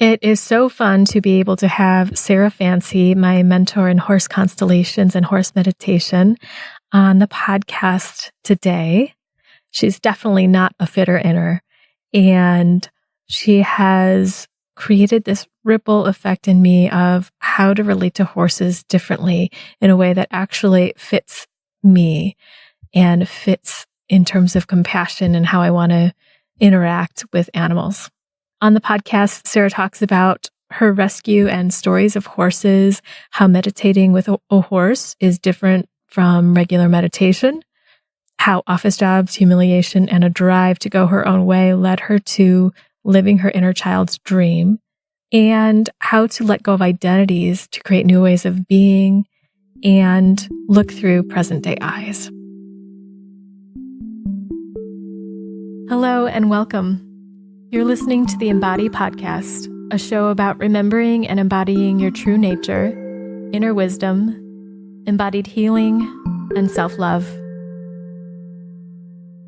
It is so fun to be able to have Sara Fancy, my mentor in horse constellations and horse meditation, on the podcast today. She's definitely not a fitter inner, and she has created this ripple effect in me of how to relate to horses differently in a way that actually fits me and fits in terms of compassion and how I want to interact with animals. On the podcast, Sara talks about her rescue and stories of horses, how meditating with a horse is different from regular meditation, how office jobs, humiliation, and a drive to go her own way led her to living her inner child's dream, and how to let go of identities to create new ways of being and look through present-day eyes. Hello and welcome. You're listening to the Embody podcast, a show about remembering and embodying your true nature, inner wisdom, embodied healing, and self-love.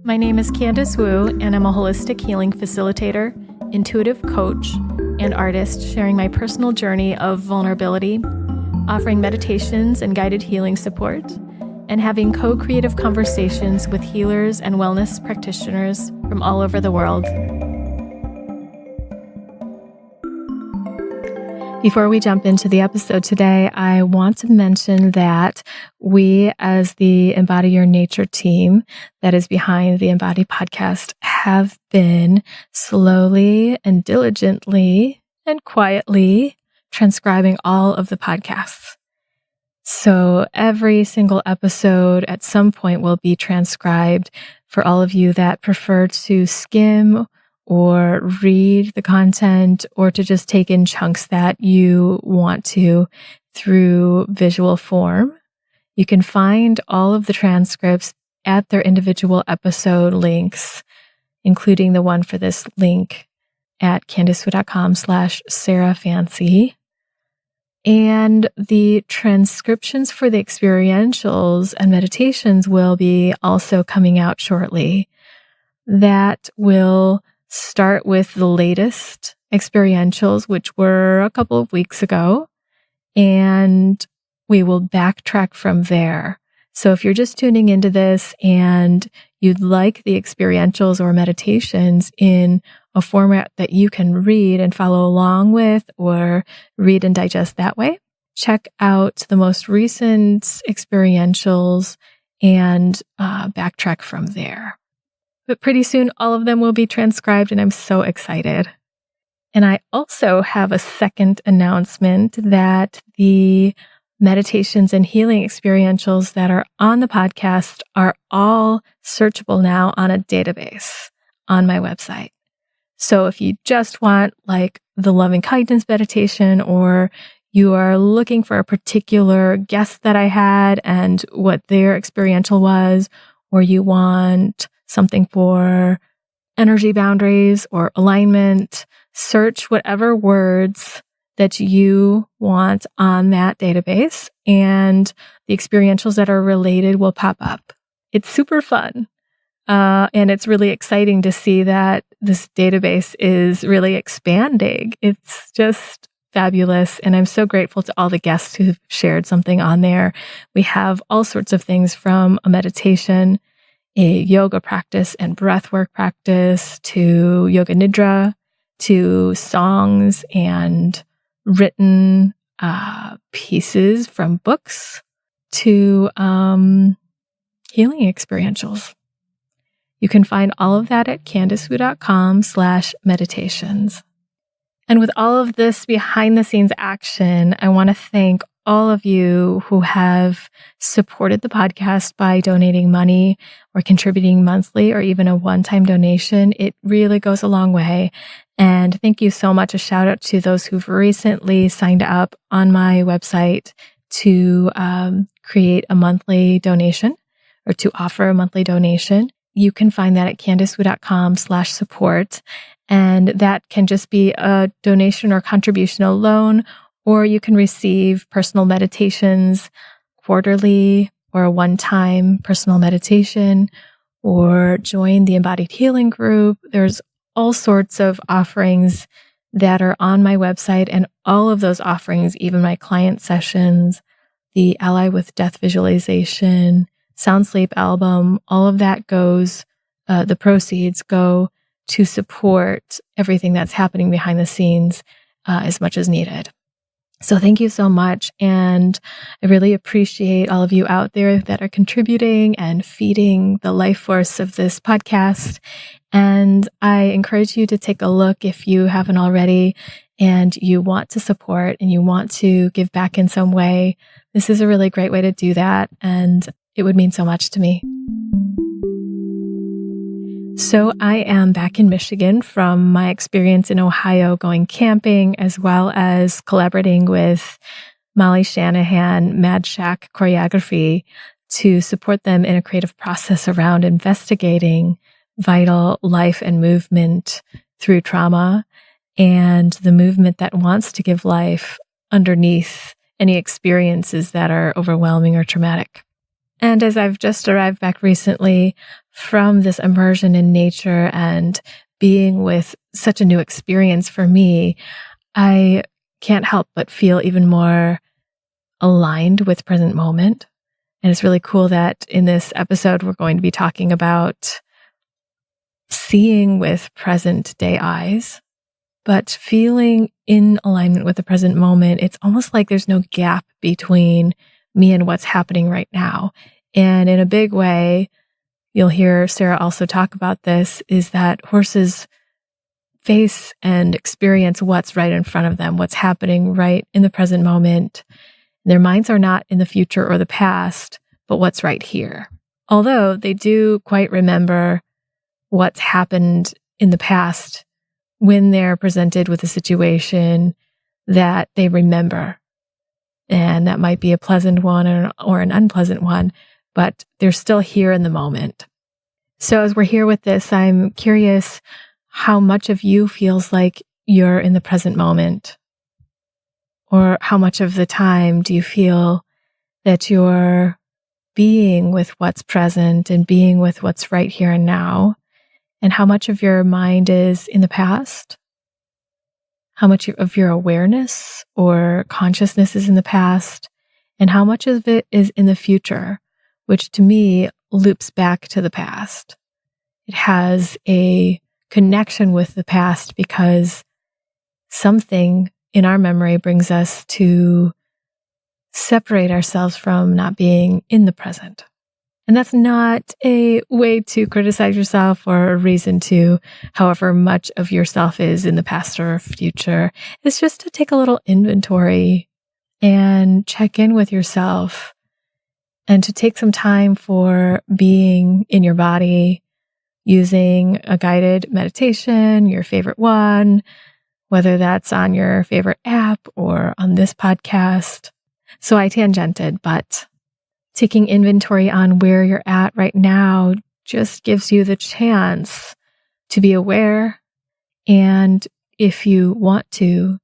My name is Candice Wu, and I'm a holistic healing facilitator, intuitive coach, and artist sharing my personal journey of vulnerability, offering meditations and guided healing support, and having co-creative conversations with healers and wellness practitioners from all over the world. Before we jump into the episode today, I want to mention that we, as the Embody Your Nature team that is behind the Embody podcast, have been slowly and diligently and quietly transcribing all of the podcasts. So every single episode at some point will be transcribed for all of you that prefer to skim or read the content, or to just take in chunks that you want to through visual form. You can find all of the transcripts at their individual episode links, including the one for this link at candicewu.com/Sara Fancy. And the transcriptions for the experientials and meditations will be also coming out shortly. That will start with the latest experientials, which were a couple of weeks ago, and we will backtrack from there. So if you're just tuning into this and you'd like the experientials or meditations in a format that you can read and follow along with, or read and digest that way, check out the most recent experientials and backtrack from there. But pretty soon, all of them will be transcribed, and I'm so excited. And I also have a second announcement that the meditations and healing experientials that are on the podcast are all searchable now on a database on my website. So if you just want like the loving kindness meditation, or you are looking for a particular guest that I had and what their experiential was, or you want something for energy boundaries or alignment, search whatever words that you want on that database, and the experientials that are related will pop up. It's super fun. And it's really exciting to see that this database is really expanding. It's just fabulous. And I'm so grateful to all the guests who've shared something on there. We have all sorts of things from a meditation, a yoga practice and breathwork practice, to yoga nidra, to songs and written pieces from books, to healing experientials. You can find all of that at candicewu.com/meditations. And with all of this behind the scenes action, I want to thank all of you who have supported the podcast by donating money or contributing monthly or even a one-time donation. It really goes a long way. And thank you so much. A shout out to those who've recently signed up on my website to create a monthly donation, or to offer a monthly donation. You can find that at candicewu.com/support. And that can just be a donation or contribution alone, or you can receive personal meditations quarterly, or a one-time personal meditation, or join the Embodied Healing group. There's all sorts of offerings that are on my website, and all of those offerings, even my client sessions, the Ally with Death visualization, Sound Sleep album, all of that goes, the proceeds go to support everything that's happening behind the scenes as much as needed. So thank you so much. And I really appreciate all of you out there that are contributing and feeding the life force of this podcast. And I encourage you to take a look if you haven't already and you want to support and you want to give back in some way. This is a really great way to do that. And it would mean so much to me. So I am back in Michigan from my experience in Ohio going camping, as well as collaborating with Molly Shanahan, Mad Shack Choreography, to support them in a creative process around investigating vital life and movement through trauma and the movement that wants to give life underneath any experiences that are overwhelming or traumatic. And as I've just arrived back recently from this immersion in nature and being with such a new experience for me, I can't help but feel even more aligned with present moment. And it's really cool that in this episode, we're going to be talking about seeing with present day eyes, but feeling in alignment with the present moment. It's almost like there's no gap between me and what's happening right now. And in a big way, you'll hear Sara also talk about this, is that horses face and experience what's right in front of them, what's happening right in the present moment. Their minds are not in the future or the past, but what's right here. Although they do quite remember what's happened in the past when they're presented with a situation that they remember. And that might be a pleasant one or an unpleasant one, but they're still here in the moment. So as we're here with this, I'm curious how much of you feels like you're in the present moment, or how much of the time do you feel that you're being with what's present and being with what's right here and now, and how much of your mind is in the past, how much of your awareness or consciousness is in the past, and how much of it is in the future, which to me loops back to the past. It has a connection with the past because something in our memory brings us to separate ourselves from not being in the present. And that's not a way to criticize yourself or a reason to, however much of yourself is in the past or future. It's just to take a little inventory and check in with yourself and to take some time for being in your body using a guided meditation, your favorite one, whether that's on your favorite app or on this podcast. So I tangented, but taking inventory on where you're at right now just gives you the chance to be aware, and if you want to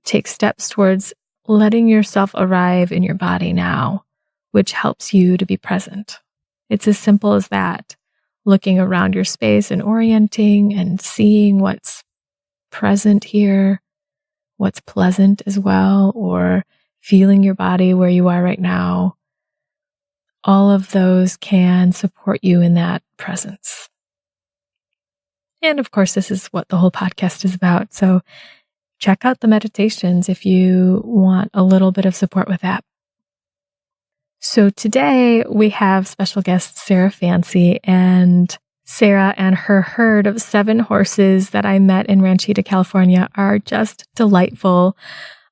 take steps towards letting yourself arrive in your body now, which helps you to be present. It's as simple as that. Looking around your space and orienting and seeing what's present here, what's pleasant as well, or feeling your body where you are right now. All of those can support you in that presence. And of course, this is what the whole podcast is about. So check out the meditations if you want a little bit of support with that. So today we have special guest Sara Fancy, and Sara and her herd of 7 horses that I met in Ranchita, California are just delightful.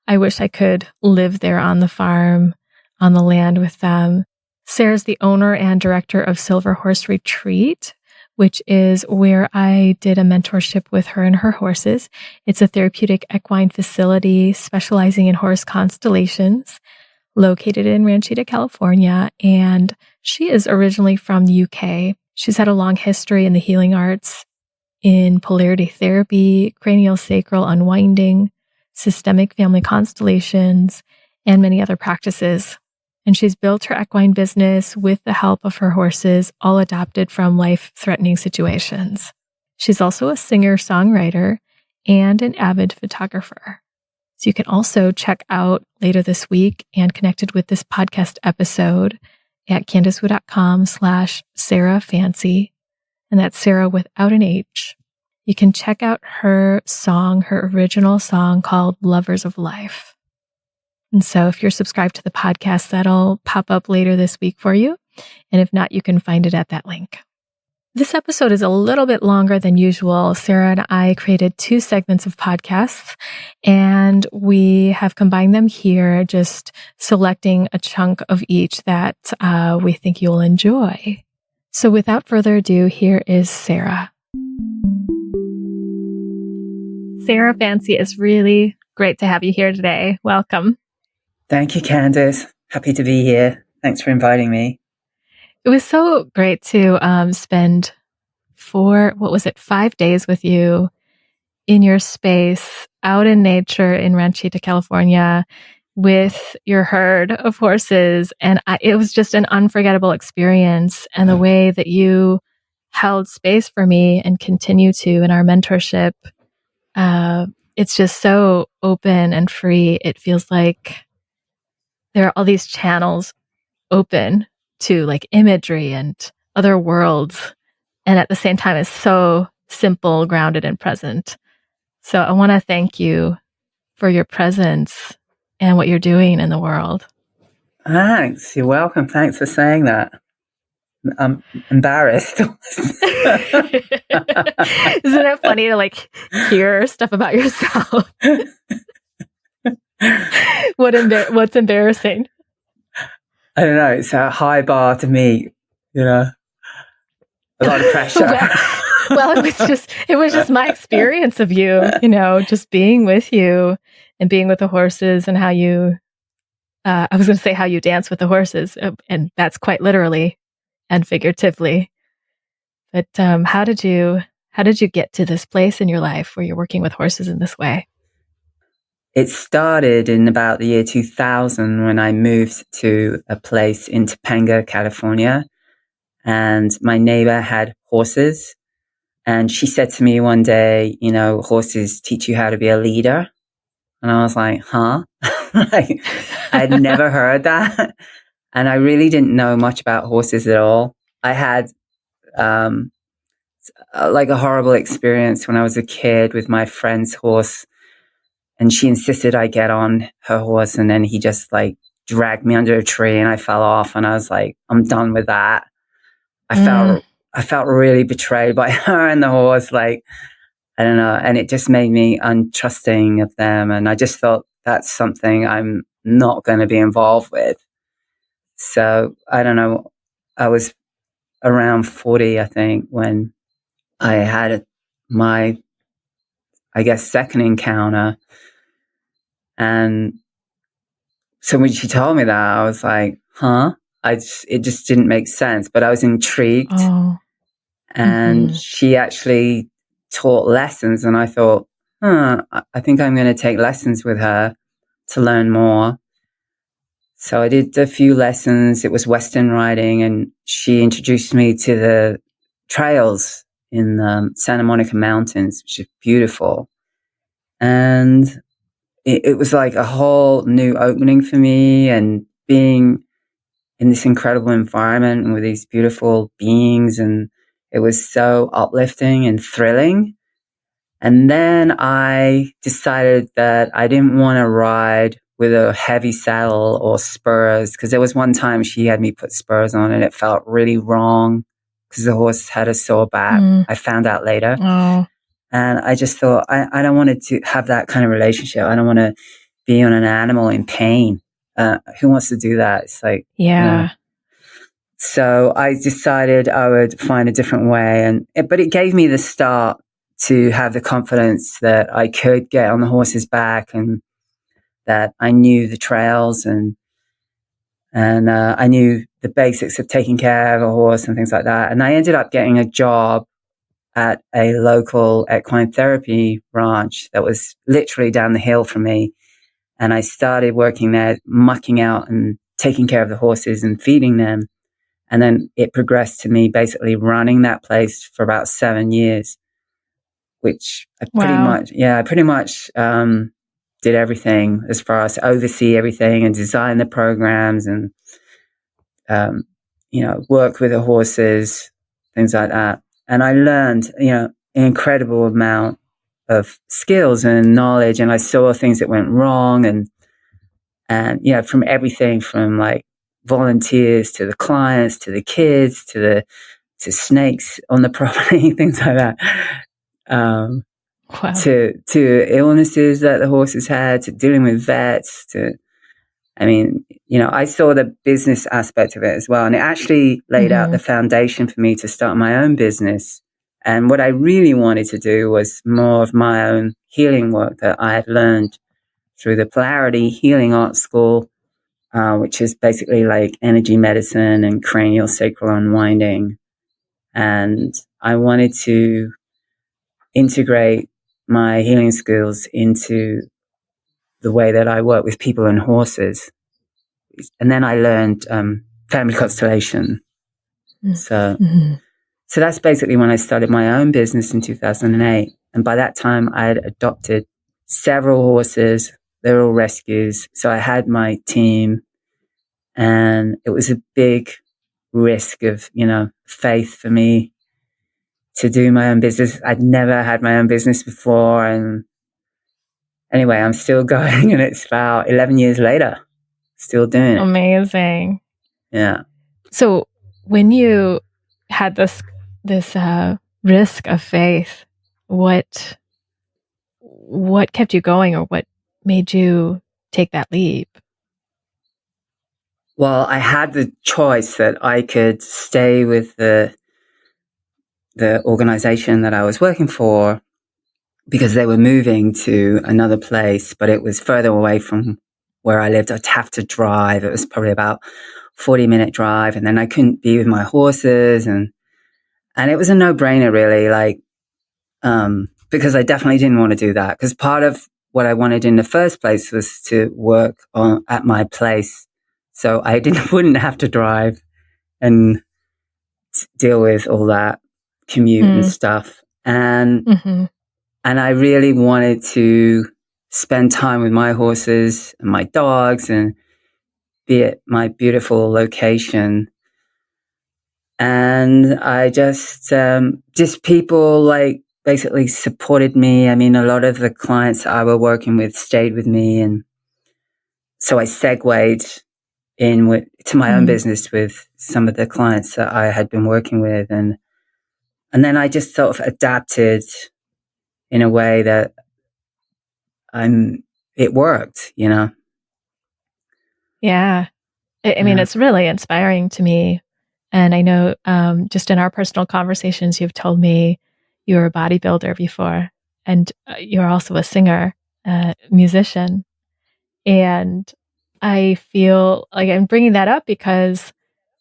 I wish I could live there on the farm, on the land with them. Sara's the owner and director of Silver Horse Retreat, which is where I did a mentorship with her and her horses. It's a therapeutic equine facility specializing in horse constellations, located in Ranchita, California, and she is originally from the UK. She's had a long history in the healing arts, in polarity therapy, cranial-sacral unwinding, systemic family constellations, and many other practices. And she's built her equine business with the help of her horses, all adopted from life-threatening situations. She's also a singer-songwriter, and an avid photographer. So you can also check out later this week and connected with this podcast episode at candicewu.com/Sara Fancy. And that's Sarah without an H. You can check out her song, her original song called Lovers of Life. And so if you're subscribed to the podcast, that'll pop up later this week for you. And if not, you can find it at that link. This episode is a little bit longer than usual. Sarah and I created 2 segments of podcasts, and we have combined them here, just selecting a chunk of each that we think you'll enjoy. So without further ado, here is Sara. Sara Fancy, it's really great to have you here today. Welcome. Thank you, Candice. Happy to be here. Thanks for inviting me. It was so great to spend 5 days with you in your space, out in nature in Ranchita, California, with your herd of horses. And it was just an unforgettable experience. And the way that you held space for me and continue to in our mentorship, it's just so open and free. It feels like there are all these channels open to like imagery and other worlds. And at the same time, it's so simple, grounded, and present. So I want to thank you for your presence and what you're doing in the world. Thanks. You're welcome. Thanks for saying that. I'm embarrassed. Isn't it funny to like hear stuff about yourself? What's embarrassing? I don't know. It's a high bar to meet, a lot of pressure. well, it was just my experience of you, just being with you and being with the horses and how you, I was going to say how you dance with the horses, and that's quite literally and figuratively. But how did you get to this place in your life where you're working with horses in this way? It started in about the year 2000 when I moved to a place in Topanga, California, and my neighbor had horses. And she said to me one day, horses teach you how to be a leader. And I was like, huh? I'd never heard that. And I really didn't know much about horses at all. I had like a horrible experience when I was a kid with my friend's horse. And she insisted I get on her horse. And then he just like dragged me under a tree and I fell off. And I was like, I'm done with that. I felt really betrayed by her and the horse. Like, I don't know. And it just made me untrusting of them. And I just thought that's something I'm not going to be involved with. So I don't know. I was around 40, I think, when I had my, second encounter. And so when she told me that, I was like, huh? It just didn't make sense, but I was intrigued. Oh. And she actually taught lessons. And I thought, I think I'm going to take lessons with her to learn more. So I did a few lessons. It was Western riding, and she introduced me to the trails in the Santa Monica Mountains, which is beautiful. And it was like a whole new opening for me, and being in this incredible environment and with these beautiful beings. And it was so uplifting and thrilling. And then I decided that I didn't want to ride with a heavy saddle or spurs, because there was one time she had me put spurs on and it felt really wrong because the horse had a sore back. I found out later. Oh. And I just thought, I don't want to have that kind of relationship. I don't want to be on an animal in pain. Who wants to do that? It's like, yeah. So I decided I would find a different way. But it gave me the start to have the confidence that I could get on the horse's back, and that I knew the trails and I knew the basics of taking care of a horse and things like that. And I ended up getting a job at a local equine therapy ranch that was literally down the hill from me. And I started working there, mucking out and taking care of the horses and feeding them. And then it progressed to me basically running that place for about 7 years. which I pretty much did everything as far as oversee everything and design the programs and, work with the horses, things like that. And I learned, an incredible amount of skills and knowledge, and I saw things that went wrong and from everything from like volunteers to the clients to the kids to snakes on the property, things like that. Wow. To illnesses that the horses had, to dealing with vets, I saw the business aspect of it as well. And it actually laid out the foundation for me to start my own business. And what I really wanted to do was more of my own healing work that I had learned through the Polarity Healing Art School, which is basically like energy medicine and cranial-sacral unwinding. And I wanted to integrate my healing skills into the way that I work with people and horses. And then I learned family constellation. So that's basically when I started my own business in 2008. And by that time, I had adopted several horses. They're all rescues. So I had my team, and it was a big risk of, faith for me to do my own business. I'd never had my own business before. And anyway, I'm still going, and it's about 11 years later, still doing it. Amazing. Yeah. So when you had this risk of faith, what kept you going, or what made you take that leap? Well, I had the choice that I could stay with the organization that I was working for, because they were moving to another place, but it was further away from where I lived. I'd have to drive. It was probably about 40-minute drive. And then I couldn't be with my horses. And it was a no-brainer, really, because I definitely didn't want to do that. Because part of what I wanted in the first place was to work at my place. So I wouldn't have to drive and deal with all that commute and stuff. And I really wanted to spend time with my horses and my dogs and be at my beautiful location. And I just people like basically supported me. I mean, a lot of the clients I were working with stayed with me. And so I segued to my own business with some of the clients that I had been working with. And then I just sort of adapted in a way that it worked, Yeah. I mean, it's really inspiring to me. And I know just in our personal conversations, you've told me you were a bodybuilder before, and you're also a singer, musician. And I feel like I'm bringing that up because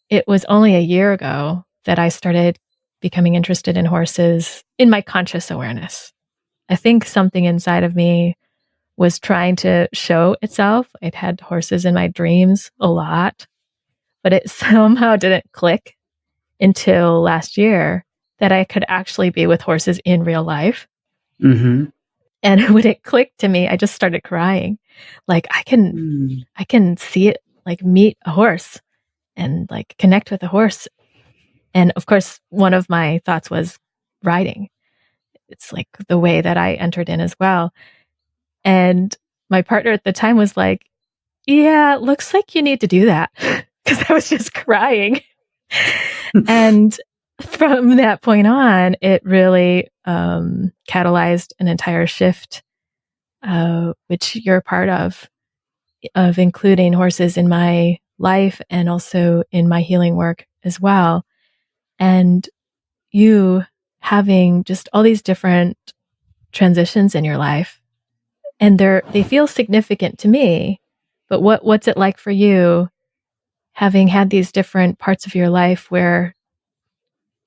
it was only a year ago that I started becoming interested in horses in my conscious awareness. I think something inside of me was trying to show itself. I'd had horses in my dreams a lot, but it somehow didn't click until last year that I could actually be with horses in real life. And when it clicked to me, I just started crying. Like I can see it, like meet a horse and like connect with a horse. And of course, one of my thoughts was riding. It's like the way that I entered in as well. And my partner at the time was like, yeah, it looks like you need to do that, because I was just crying. And from that point on, it really catalyzed an entire shift, which you're a part of including horses in my life and also in my healing work as well. And you having just all these different transitions in your life, and they feel significant to me. But what's it like for you, having had these different parts of your life where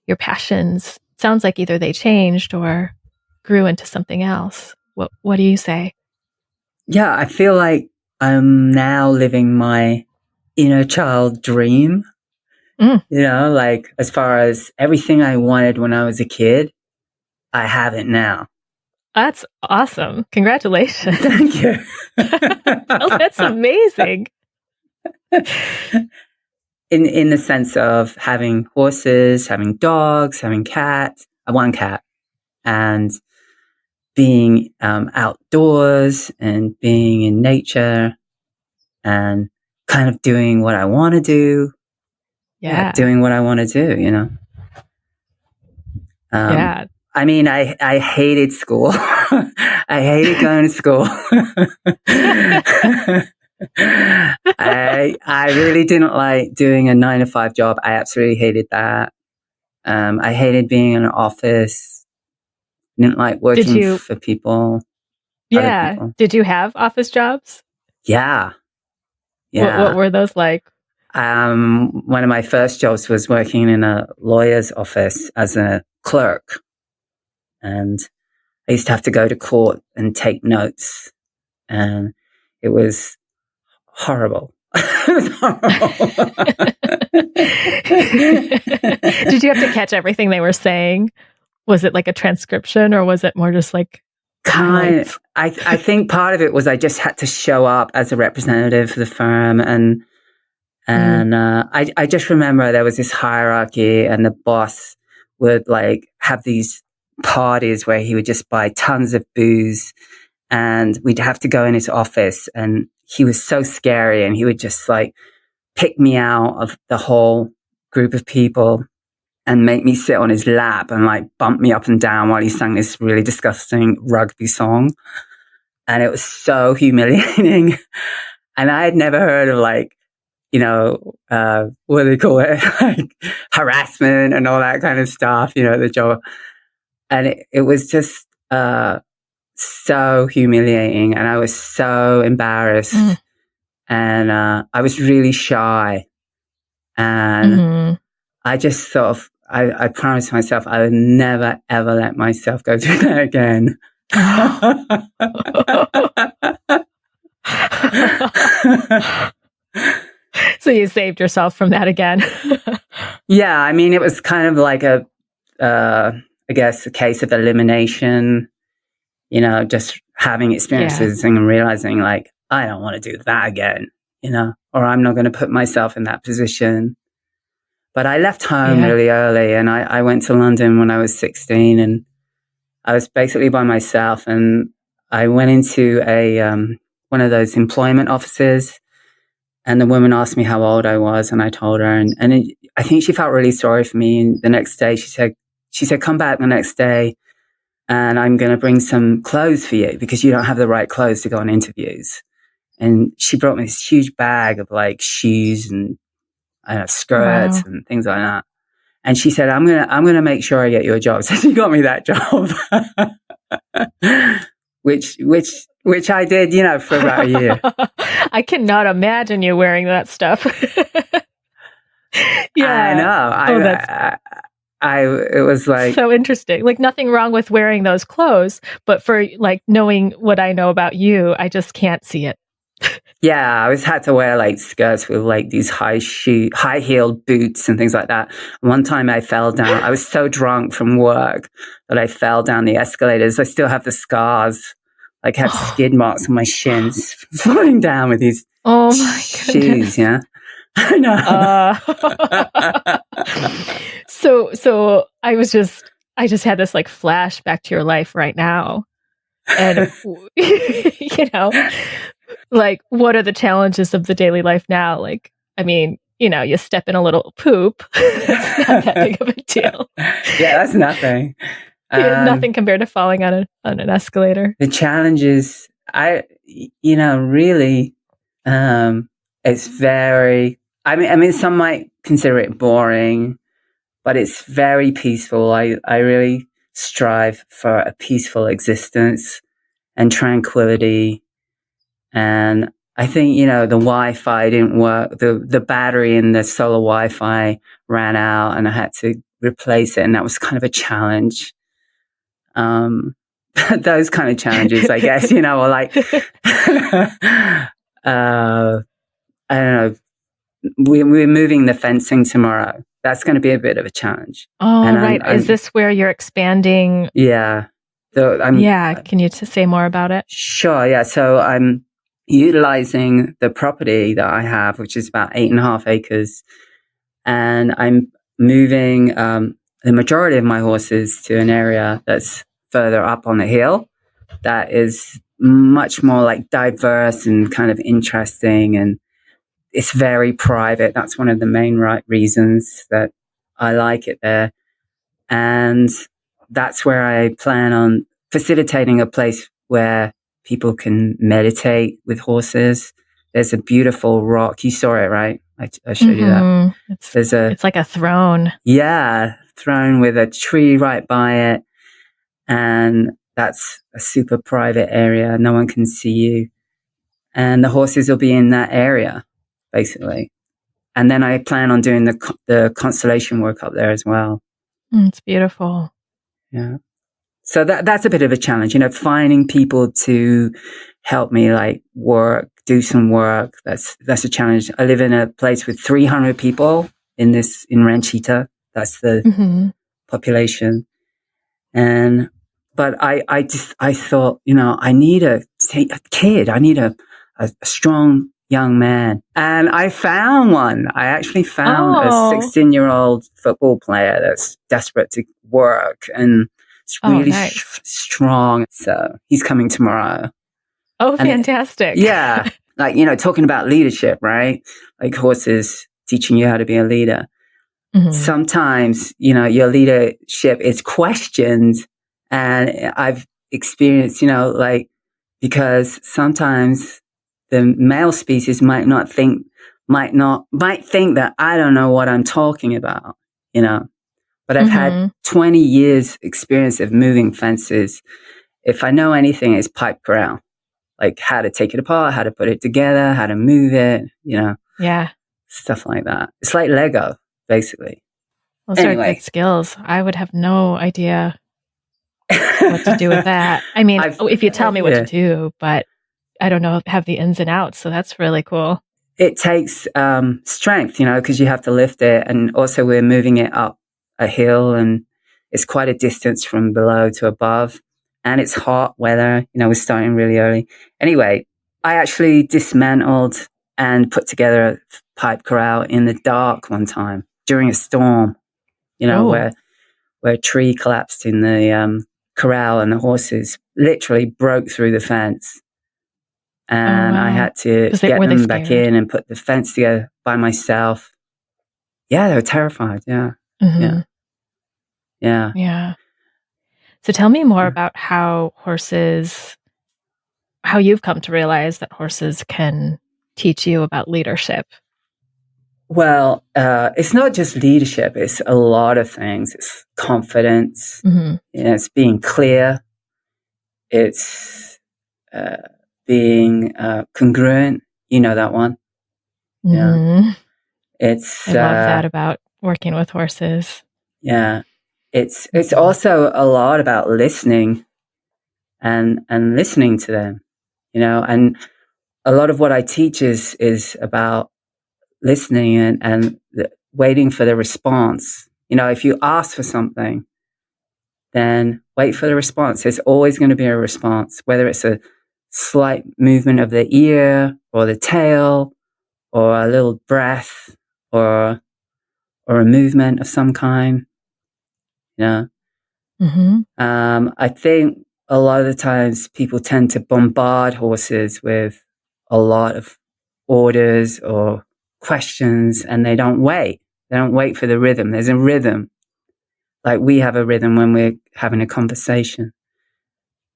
your passions, sounds like either they changed or grew into something else? What do you say? Yeah, I feel like I'm now living my inner child dream. Like as far as everything I wanted when I was a kid, I have it now. That's awesome. Congratulations. Thank you. Oh, that's amazing. In the sense of having horses, having dogs, having cats, one cat, and being outdoors and being in nature and kind of doing what I want to do. Yeah. Doing what I want to do, you know. Yeah. I mean, I hated school. I hated going to school. I really didn't like doing a 9-to-5 job. I absolutely hated that. I hated being in an office. Didn't like working for people. Other people. Did you have office jobs? Yeah. What were those like? One of my first jobs was working in a lawyer's office as a clerk. And I used to have to go to court and take notes. And it was horrible. It was horrible. Did you have to catch everything they were saying? Was it like a transcription or was it more just like highlights? I think part of it was I just had to show up as a representative for the firm. And I just remember there was this hierarchy and the boss would like have these parties where he would just buy tons of booze and we'd have to go in his office and he was so scary and he would just like pick me out of the whole group of people and make me sit on his lap and like bump me up and down while he sang this really disgusting rugby song. And it was so humiliating. And I had never heard of like, you know, what do they call it? Like harassment and all that kind of stuff, you know, the job. And it was just so humiliating. And I was so embarrassed. And I was really shy. And I just sort of, I promised myself I would never, ever let myself go through that again. So you saved yourself from that again. Yeah, I mean, it was kind of like I guess, a case of elimination, you know, just having experiences and realizing like, I don't want to do that again, you know, or I'm not going to put myself in that position. But I left home really early and I went to London when I was 16 and I was basically by myself and I went into one of those employment offices and the woman asked me how old I was and I told her and I think she felt really sorry for me. And the next day she said, come back the next day and I'm going to bring some clothes for you because you don't have the right clothes to go on interviews. And she brought me this huge bag of like shoes and skirts and things like that. And she said, I'm gonna make sure I get you a job. So she got me that job, which I did, you know, for about a year. I cannot imagine you wearing that stuff. I know. It was like so interesting. Like nothing wrong with wearing those clothes, but for like knowing what I know about you, I just can't see it. Yeah, I always had to wear like skirts with like these high-heeled boots and things like that. One time I fell down. I was so drunk from work that I fell down the escalators. I still have the scars. Like have skid marks on my shins falling down with these shoes. Yeah, I know. So I just had this like flashback to your life right now, and you know. Like, what are the challenges of the daily life now? Like, I mean, you know, you step in a little poop. It's not that big of a deal. Yeah, that's nothing. Nothing compared to falling on an escalator. The challenges, really, it's very, I mean, some might consider it boring, but it's very peaceful. I really strive for a peaceful existence and tranquility. And I think, you know, the Wi-Fi didn't work. The battery in the solar Wi-Fi ran out and I had to replace it. And that was kind of a challenge. Those kind of challenges, I guess, you know, or like, I don't know, we're moving the fencing tomorrow. That's going to be a bit of a challenge. Oh, and right. Is this where you're expanding? Yeah. Can you say more about it? Sure, yeah. So I'm utilizing the property that I have, which is about 8.5 acres, and I'm moving the majority of my horses to an area that's further up on the hill that is much more like diverse and kind of interesting, and it's very private. That's one of the main reasons that I like it there. And that's where I plan on facilitating a place where people can meditate with horses. There's a beautiful rock. You saw it, right? I showed you that. It's like a throne. Yeah, throne with a tree right by it. And that's a super private area. No one can see you. And the horses will be in that area, basically. And then I plan on doing the constellation work up there as well. It's beautiful. Yeah. So that's a bit of a challenge, finding people to help me do some work. That's a challenge. I live in a place with 300 people in Ranchita. That's the population. But I thought, I need a kid. I need a strong young man. And I found one. I actually found a 16-year-old football player that's desperate to work and it's really strong. So he's coming tomorrow. Oh, fantastic. Yeah. Talking about leadership, right? Like horses teaching you how to be a leader. Mm-hmm. Sometimes, your leadership is questioned. And I've experienced, because sometimes the male species might think that I don't know what I'm talking about, But I've had 20 years experience of moving fences. If I know anything, it's pipe corral, like how to take it apart, how to put it together, how to move it, Yeah. Stuff like that. It's like Lego, basically. Those are good skills. I would have no idea what to do with that. I mean, if you tell me what to do, but I don't know, have the ins and outs. So that's really cool. It takes strength, because you have to lift it. And also we're moving it up a hill and it's quite a distance from below to above. And it's hot weather, we're starting really early. Anyway, I actually dismantled and put together a pipe corral in the dark one time during a storm, where a tree collapsed in the corral and the horses literally broke through the fence. And I had to get them back in and put the fence together by myself. Yeah, they were terrified. Yeah. Mm-hmm. Yeah. So tell me more about how you've come to realize that horses can teach you about leadership. Well, it's not just leadership. It's a lot of things. It's confidence. Mm-hmm. It's being clear. It's being congruent. You know that one. Mm-hmm. Yeah. I love that about working with horses. Yeah. It's also a lot about listening and listening to them, and a lot of what I teach is about listening and waiting for the response. If you ask for something, then wait for the response. There's always going to be a response, whether it's a slight movement of the ear or the tail or a little breath or a movement of some kind. Mm-hmm. I think a lot of the times people tend to bombard horses with a lot of orders or questions and they don't wait. They don't wait for the rhythm. There's a rhythm. Like we have a rhythm when we're having a conversation.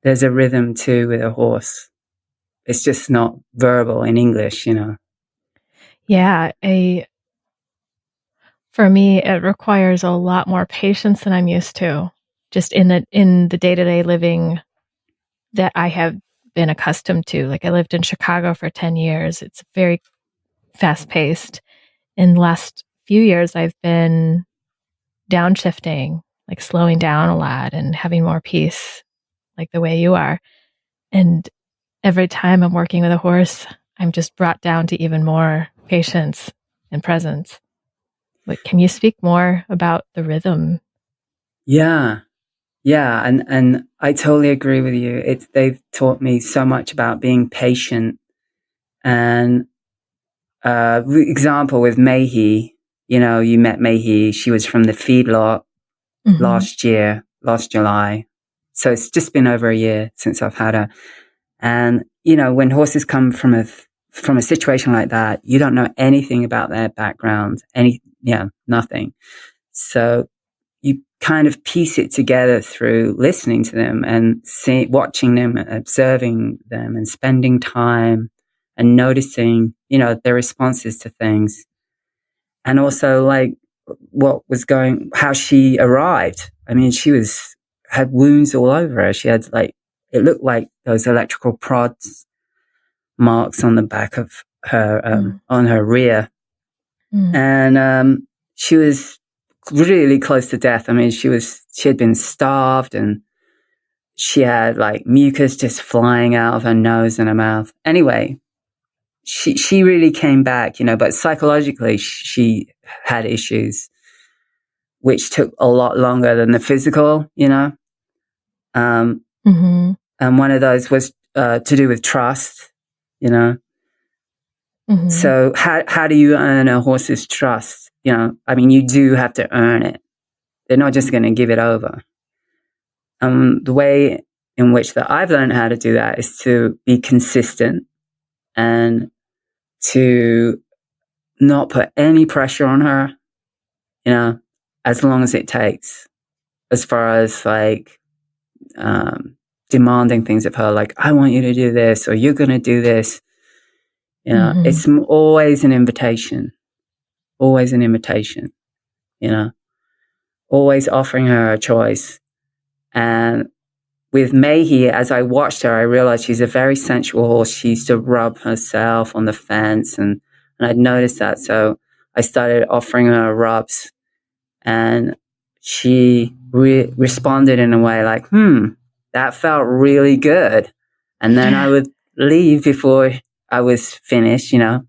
There's a rhythm too with a horse. It's just not verbal in English, Yeah. For me, it requires a lot more patience than I'm used to. Just in the day-to-day living that I have been accustomed to. Like I lived in Chicago for 10 years. It's very fast-paced. In the last few years, I've been downshifting, like slowing down a lot and having more peace, like the way you are. And every time I'm working with a horse, I'm just brought down to even more patience and presence. But can you speak more about the rhythm? Yeah. Yeah, and I totally agree with you. They've taught me so much about being patient. And example with Meiji, you met Meiji. She was from the feedlot last July. So it's just been over a year since I've had her. And, when horses come from a situation like that, you don't know anything about their background, nothing. So you kind of piece it together through listening to them and watching them, observing them, and spending time and noticing, their responses to things. And also like how she arrived. I mean, had wounds all over her. She had it looked like those electrical prods marks on the back of her, on her rear. And she was really close to death. I mean, she had been starved, and she had mucus just flying out of her nose and her mouth. Anyway, she really came back, but psychologically she had issues, which took a lot longer than the physical, And one of those was to do with trust, So how do you earn a horse's trust? I mean, you do have to earn it. They're not just going to give it over. The way in which that I've learned how to do that is to be consistent and to not put any pressure on her, as long as it takes, as far as demanding things of her, like, I want you to do this, or you're going to do this. It's always an invitation, always offering her a choice. And with Meiji, as I watched her, I realized she's a very sensual horse. She used to rub herself on the fence, and I'd noticed that. So I started offering her rubs, and she responded in a way like, that felt really good. And then I would leave before I was finished, I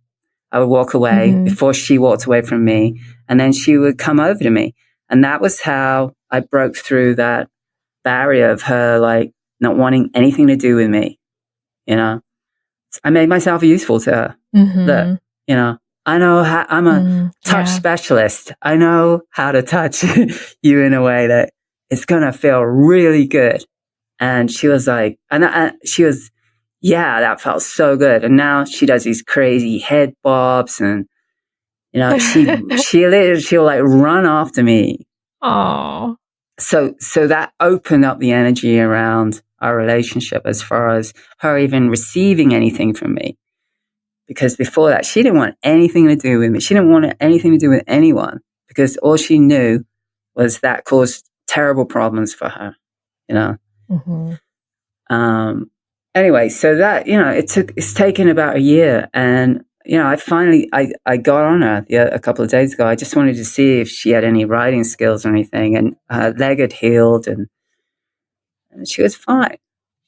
would walk away before she walked away from me, and then she would come over to me. And that was how I broke through that barrier of her not wanting anything to do with me. I made myself useful to her. Look, I know how, I'm a touch specialist. I know how to touch you in a way that it's going to feel really good. And she was like, yeah, that felt so good. And now she does these crazy head bobs, and she'll run after me. Oh. So that opened up the energy around our relationship as far as her even receiving anything from me. Because before that, she didn't want anything to do with me. She didn't want anything to do with anyone, because all she knew was that caused terrible problems for her, Anyway, so that, it's taken about a year, and I finally got on her a couple of days ago. I just wanted to see if she had any riding skills or anything, and her leg had healed, and she was fine.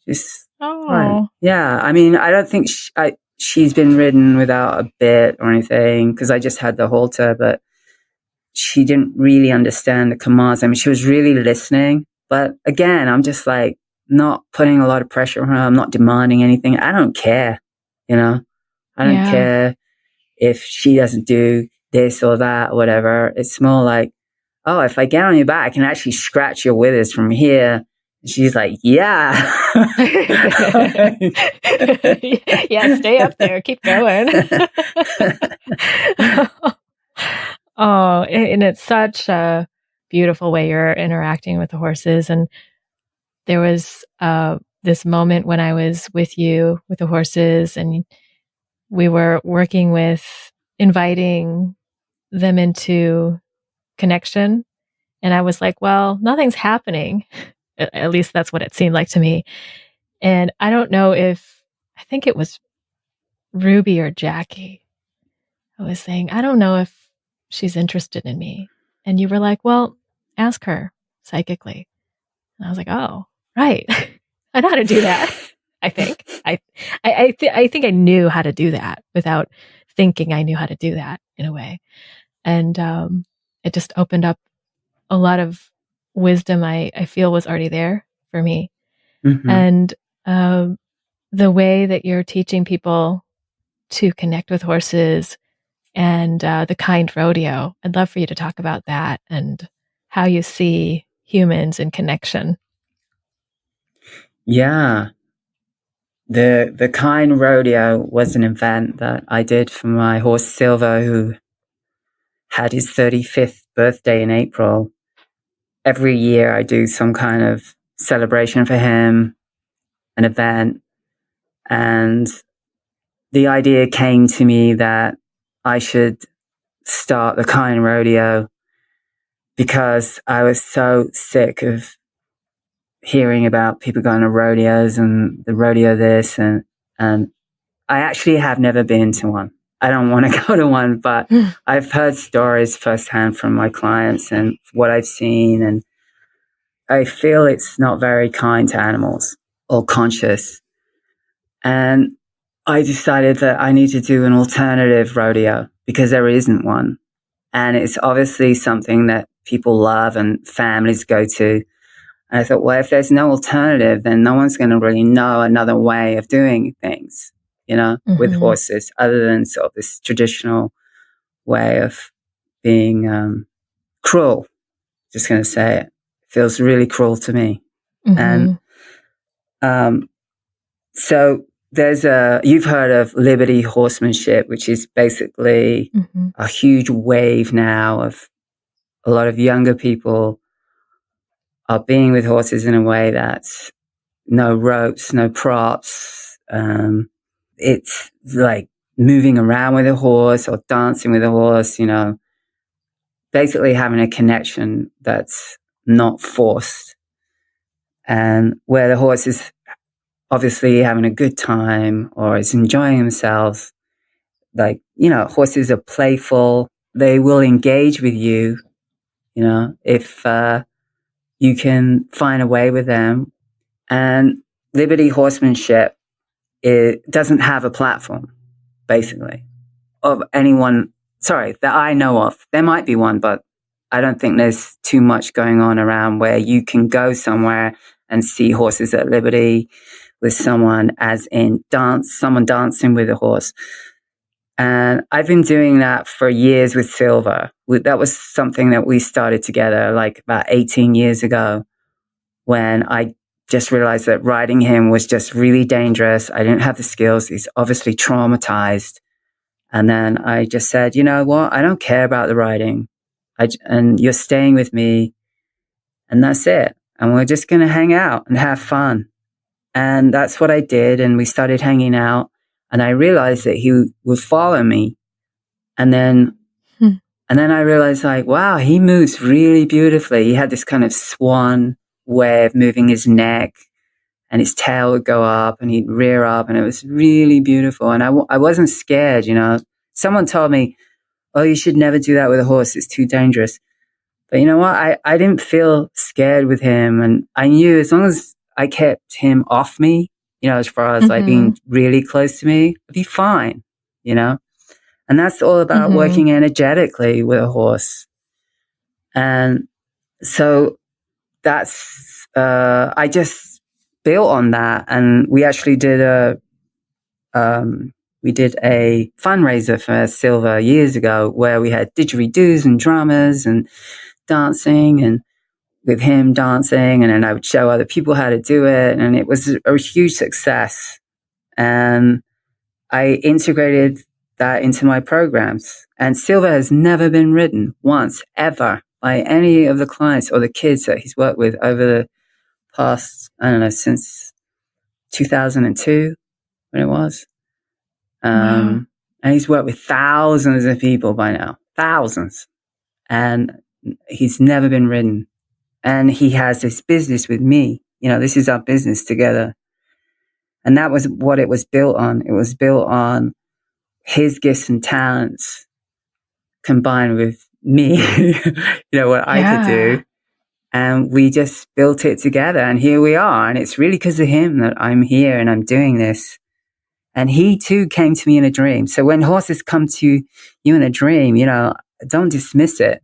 She's fine. Yeah, I mean, I don't think she's been ridden without a bit or anything, because I just had the halter, but she didn't really understand the commands. I mean, she was really listening, but again, I'm just not putting a lot of pressure on her. I'm not demanding anything. I don't care, I don't care if she doesn't do this or that or whatever. It's more like, oh, if I get on your back, I can actually scratch your withers from here. And she's like, yeah. Yeah, stay up there. Keep going. Oh, and it's such a beautiful way you're interacting with the horses. And there was this moment when I was with you with the horses, and we were working with inviting them into connection. And I was like, well, nothing's happening. At least that's what it seemed like to me. And I don't know I think it was Ruby or Jackie. I was saying, I don't know if she's interested in me. And you were like, well, ask her psychically. And I was like, oh, right. I know how to do that. I think. I think I knew how to do that without thinking I knew how to do that in a way. And it just opened up a lot of wisdom I feel was already there for me. Mm-hmm. And the way that you're teaching people to connect with horses and the Kind Rodeo, I'd love for you to talk about that and how you see humans in connection. Yeah. The Kind Rodeo was an event that I did for my horse Silver, who had his 35th birthday in April. Every year I do some kind of celebration for him, an event. And the idea came to me that I should start the Kind Rodeo because I was so sick of hearing about people going to rodeos and the rodeo this, and I actually have never been to one. I don't want to go to one, but I've heard stories firsthand from my clients and what I've seen, and I feel it's not very kind to animals or conscious. And I decided that I need to do an alternative rodeo because there isn't one. And it's obviously something that people love and families go to. And I thought, well, if there's no alternative, then no one's going to really know another way of doing things, with horses other than sort of this traditional way of being cruel. Just going to say it. Feels really cruel to me. And so you've heard of Liberty horsemanship, which is basically a huge wave now of a lot of younger people are being with horses in a way that's no ropes, no props. It's like moving around with a horse or dancing with a horse, basically having a connection that's not forced, and where the horse is obviously having a good time or is enjoying themselves. Like, horses are playful. They will engage with you, if you can find a way with them. And Liberty horsemanship, it doesn't have a platform, basically, of anyone, that I know of. There might be one, but I don't think there's too much going on around where you can go somewhere and see horses at liberty with someone, as in someone dancing with a horse. And I've been doing that for years with Silver. That was something that we started together like about 18 years ago, when I just realized that riding him was just really dangerous. I didn't have the skills. He's obviously traumatized. And then I just said, you know what? I don't care about the riding. And you're staying with me, and that's it. And we're just going to hang out and have fun. And that's what I did. And we started hanging out, and I realized that he would follow me. And then I realized, like, wow, he moves really beautifully. He had this kind of swan way of moving his neck, and his tail would go up and he'd rear up, and it was really beautiful. And I wasn't scared, Someone told me, oh, you should never do that with a horse. It's too dangerous. But you know what? I didn't feel scared with him. And I knew as long as I kept him off me, as far as like being really close to me, I'd be fine, And that's all about working energetically with a horse. And so that's, I just built on that. And we actually did a fundraiser for Silver years ago, where we had didgeridoos and drummers and dancing, and with him dancing, and then I would show other people how to do it, and it was a huge success. And I integrated that into my programs. And Silver has never been ridden once, ever, by any of the clients or the kids that he's worked with over the past, I don't know, since 2002, when it was. Wow. And he's worked with thousands of people by now, thousands. And he's never been ridden. And he has this business with me. This is our business together. And that was what it was built on. It was built on his gifts and talents combined with me, what I could do. And we just built it together. And here we are. And it's really because of him that I'm here and I'm doing this. And he too came to me in a dream. So when horses come to you in a dream, don't dismiss it.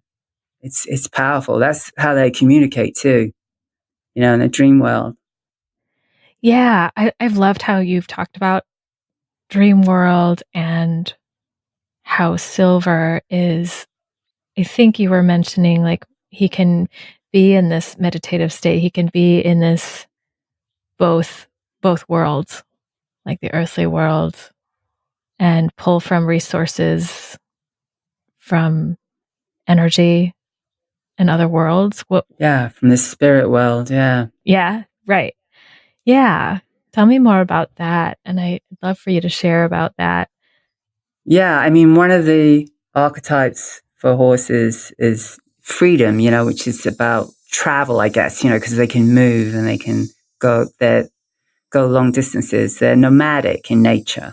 It's powerful. That's how they communicate too, you know, in the dream world. Yeah, I've loved how you've talked about dream world and how Silver is, I think you were mentioning, like, he can be in this meditative state. He can be in this both worlds, like the earthly world, and pull from resources from energy and other worlds. Yeah, from the spirit world. Yeah. Yeah, right. Yeah. Tell me more about that. And I'd love for you to share about that. Yeah, I mean, one of the archetypes for horses is freedom, you know, which is about travel, I guess, you know, because they can move and they can go long distances. They're nomadic in nature.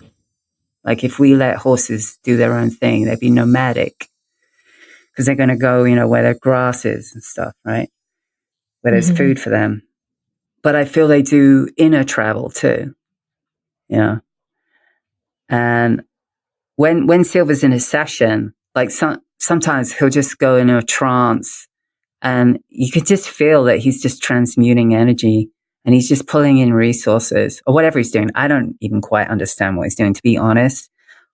Like if we let horses do their own thing, they'd be nomadic because they're going to go, you know, where their grass is and stuff, right? Where there's food for them. But I feel they do inner travel too, you know. And when Silver's in a session, like sometimes he'll just go into a trance and you could just feel that he's just transmuting energy and he's just pulling in resources or whatever he's doing. I don't even quite understand what he's doing, to be honest.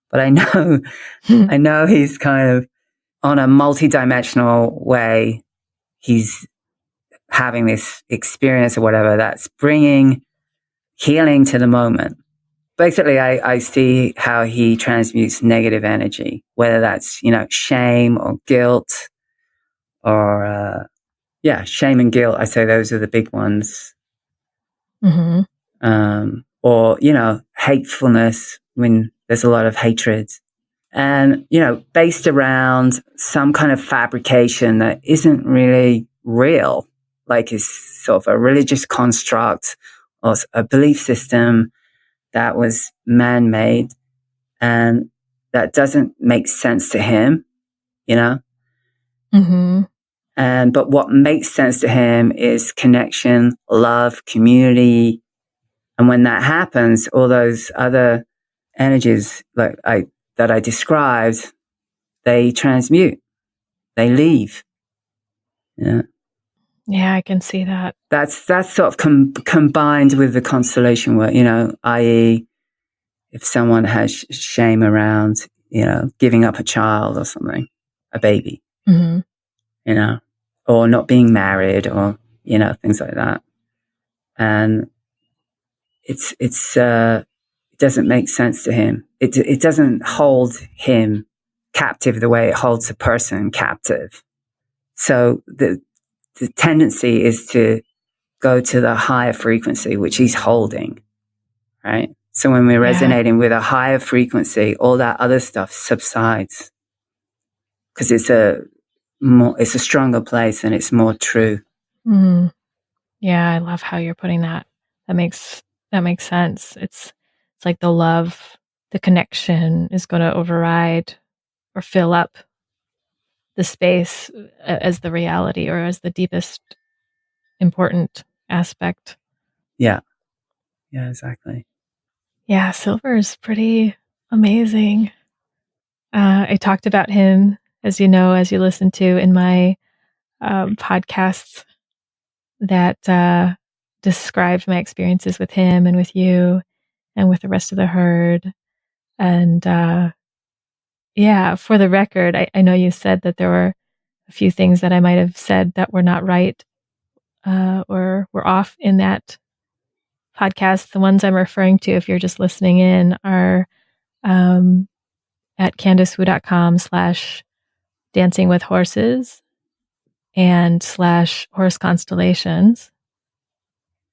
But I know, I know he's kind of on a multidimensional way. He's having this experience or whatever that's bringing healing to the moment. Basically, I see how he transmutes negative energy, whether that's, you know, shame or guilt or, shame and guilt. I say those are the big ones. Or, you know, hatefulness when there's a lot of hatred and, you know, based around some kind of fabrication that isn't really real, like is sort of a religious construct or a belief system that was man-made and that doesn't make sense to him, you know? But what makes sense to him is connection, love, community. And when that happens, all those other energies that I described, they transmute, they leave. Yeah. Yeah, I can see that. That's sort of combined with the constellation work, you know, i.e., if someone has shame around, you know, giving up a child or something, a baby, you know, or not being married or, you know, things like that. And it doesn't make sense to him. It doesn't hold him captive the way it holds a person captive. So the tendency is to go to the higher frequency, which he's holding, right? So when we're resonating with a higher frequency, all that other stuff subsides because it's a stronger place and it's more true. Yeah, I love how you're putting that. That makes sense. It's like the love, the connection is going to override or fill up the space as the reality or as the deepest important aspect. Yeah. Yeah, exactly. Yeah, Silver is pretty amazing. I talked about him, as you know, as you listen to in my podcasts that described my experiences with him and with you and with the rest of the herd. And yeah, for the record, I know you said that there were a few things that I might have said that were not right or were off in that podcast. The ones I'm referring to, if you're just listening in, are at CandiceWu.com/dancingwithhorses and /horse constellations.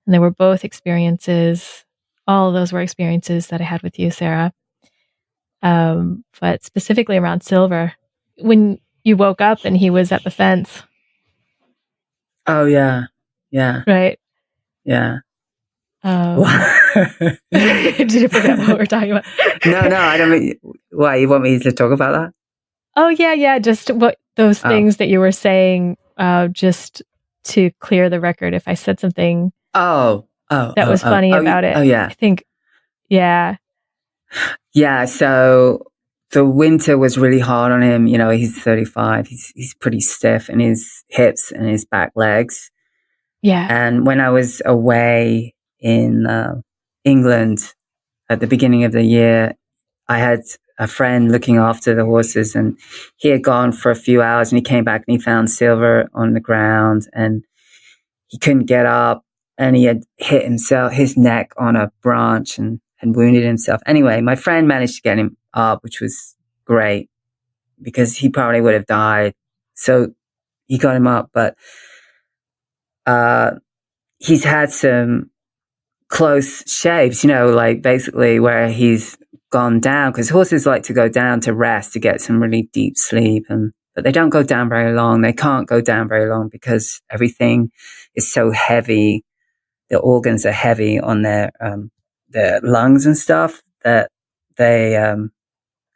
And they were both experiences. All of those were experiences that I had with you, Sara. But specifically around Silver, when you woke up and he was at the fence. Oh yeah, yeah, right. Yeah. Did you forget what we're talking about? No, I don't mean. Why you want me to talk about that? Oh yeah. Just what those things that you were saying. Just to clear the record, if I said something. That was funny about it. Oh yeah. I think. Yeah. Yeah. So the winter was really hard on him. You know, he's 35. He's pretty stiff in his hips and his back legs. Yeah. And when I was away in England at the beginning of the year, I had a friend looking after the horses, and he had gone for a few hours, and he came back and he found Silver on the ground, and he couldn't get up, and he had hit his neck on a branch and wounded himself. Anyway, my friend managed to get him up, which was great because he probably would have died. So he got him up, but he's had some close shaves, you know, like basically where he's gone down, because horses like to go down to rest to get some really deep sleep, but they don't go down very long. They can't go down very long because everything is so heavy. The organs are heavy on their lungs and stuff that they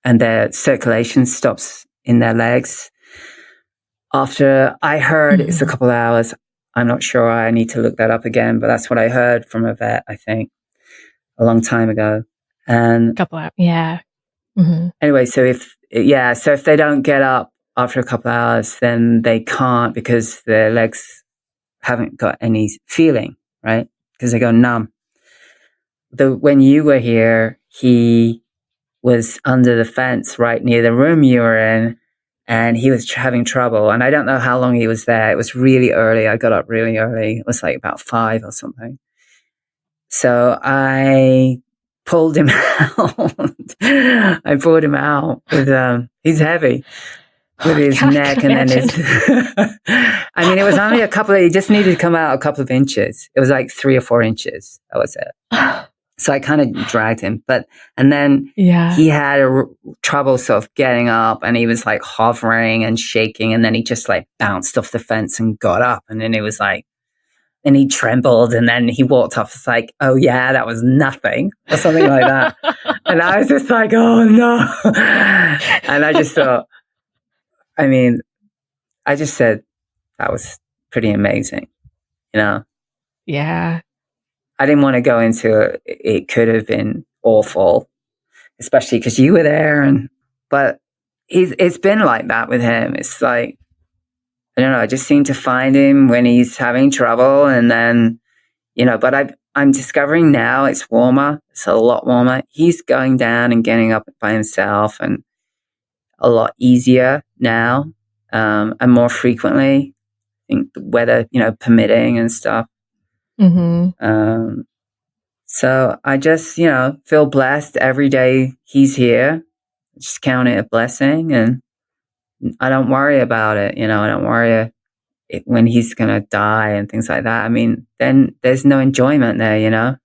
and their circulation stops in their legs. After I heard it's a couple of hours. I'm not sure. I need to look that up again, but that's what I heard from a vet, I think, a long time ago. And couple hours, yeah. Mm-hmm. Anyway, so if they don't get up after a couple of hours, then they can't because their legs haven't got any feeling, right? Because they go numb. When you were here, he was under the fence right near the room you were in, and he was having trouble. And I don't know how long he was there. It was really early. I got up really early. It was like about 5 or something. So I pulled him out. I pulled him out with, he's heavy with his neck and then his, I mean, it was only he just needed to come out a couple of inches. It was like 3 or 4 inches. That was it. So I kind of dragged him, and then he had trouble sort of getting up, and he was like hovering and shaking, and then he just like bounced off the fence and got up, and then it was like, and he trembled, and then he walked off. It's like, oh yeah, that was nothing, or something like that. And I was just like, oh no. And I just thought, I mean, I just said that was pretty amazing, you know? Yeah. I didn't want to go into it could have been awful, especially because you were there. But it's been like that with him. It's like, I don't know, I just seem to find him when he's having trouble. And then, you know, but I'm discovering now it's warmer. It's a lot warmer. He's going down and getting up by himself, and a lot easier now, and more frequently. I think the weather, you know, permitting and stuff. Mm-hmm. So I just, you know, feel blessed every day he's here. Just count it a blessing, and I don't worry about it. You know, I don't worry when he's going to die and things like that. I mean, then there's no enjoyment there, you know?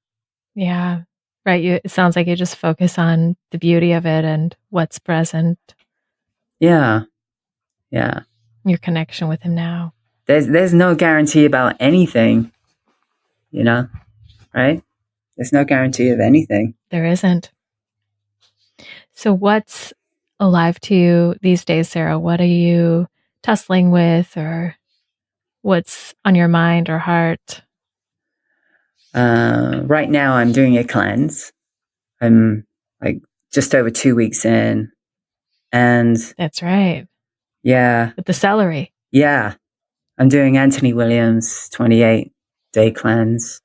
Yeah. Right. It sounds like you just focus on the beauty of it and what's present. Yeah. Yeah. Your connection with him now. There's no guarantee about anything, you know, right? There's no guarantee of anything. There isn't. So what's alive to you these days, Sara? What are you tussling with, or what's on your mind or heart? Right now I'm doing a cleanse. I'm like just over 2 weeks in, and that's right. Yeah. With the celery. Yeah. I'm doing Anthony Williams' 28-day cleanse,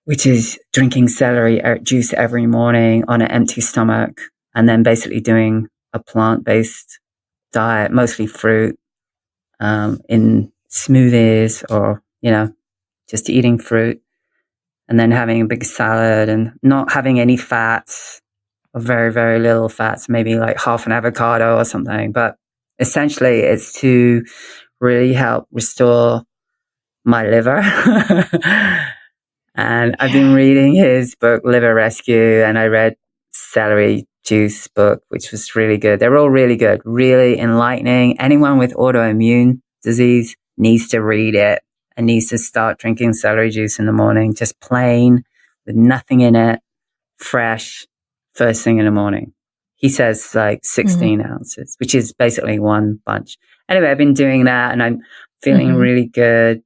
which is drinking celery juice every morning on an empty stomach, and then basically doing a plant-based diet, mostly fruit, in smoothies, or, you know, just eating fruit, and then having a big salad and not having any fats, or very, very little fats, maybe like half an avocado or something. But essentially it's to really help restore my liver. And I've been reading his book, Liver Rescue, and I read Celery Juice book, which was really good. They're all really good, really enlightening. Anyone with autoimmune disease needs to read it and needs to start drinking celery juice in the morning, just plain, with nothing in it, fresh, first thing in the morning. He says like 16 ounces, which is basically one bunch. Anyway, I've been doing that, and I'm feeling really good.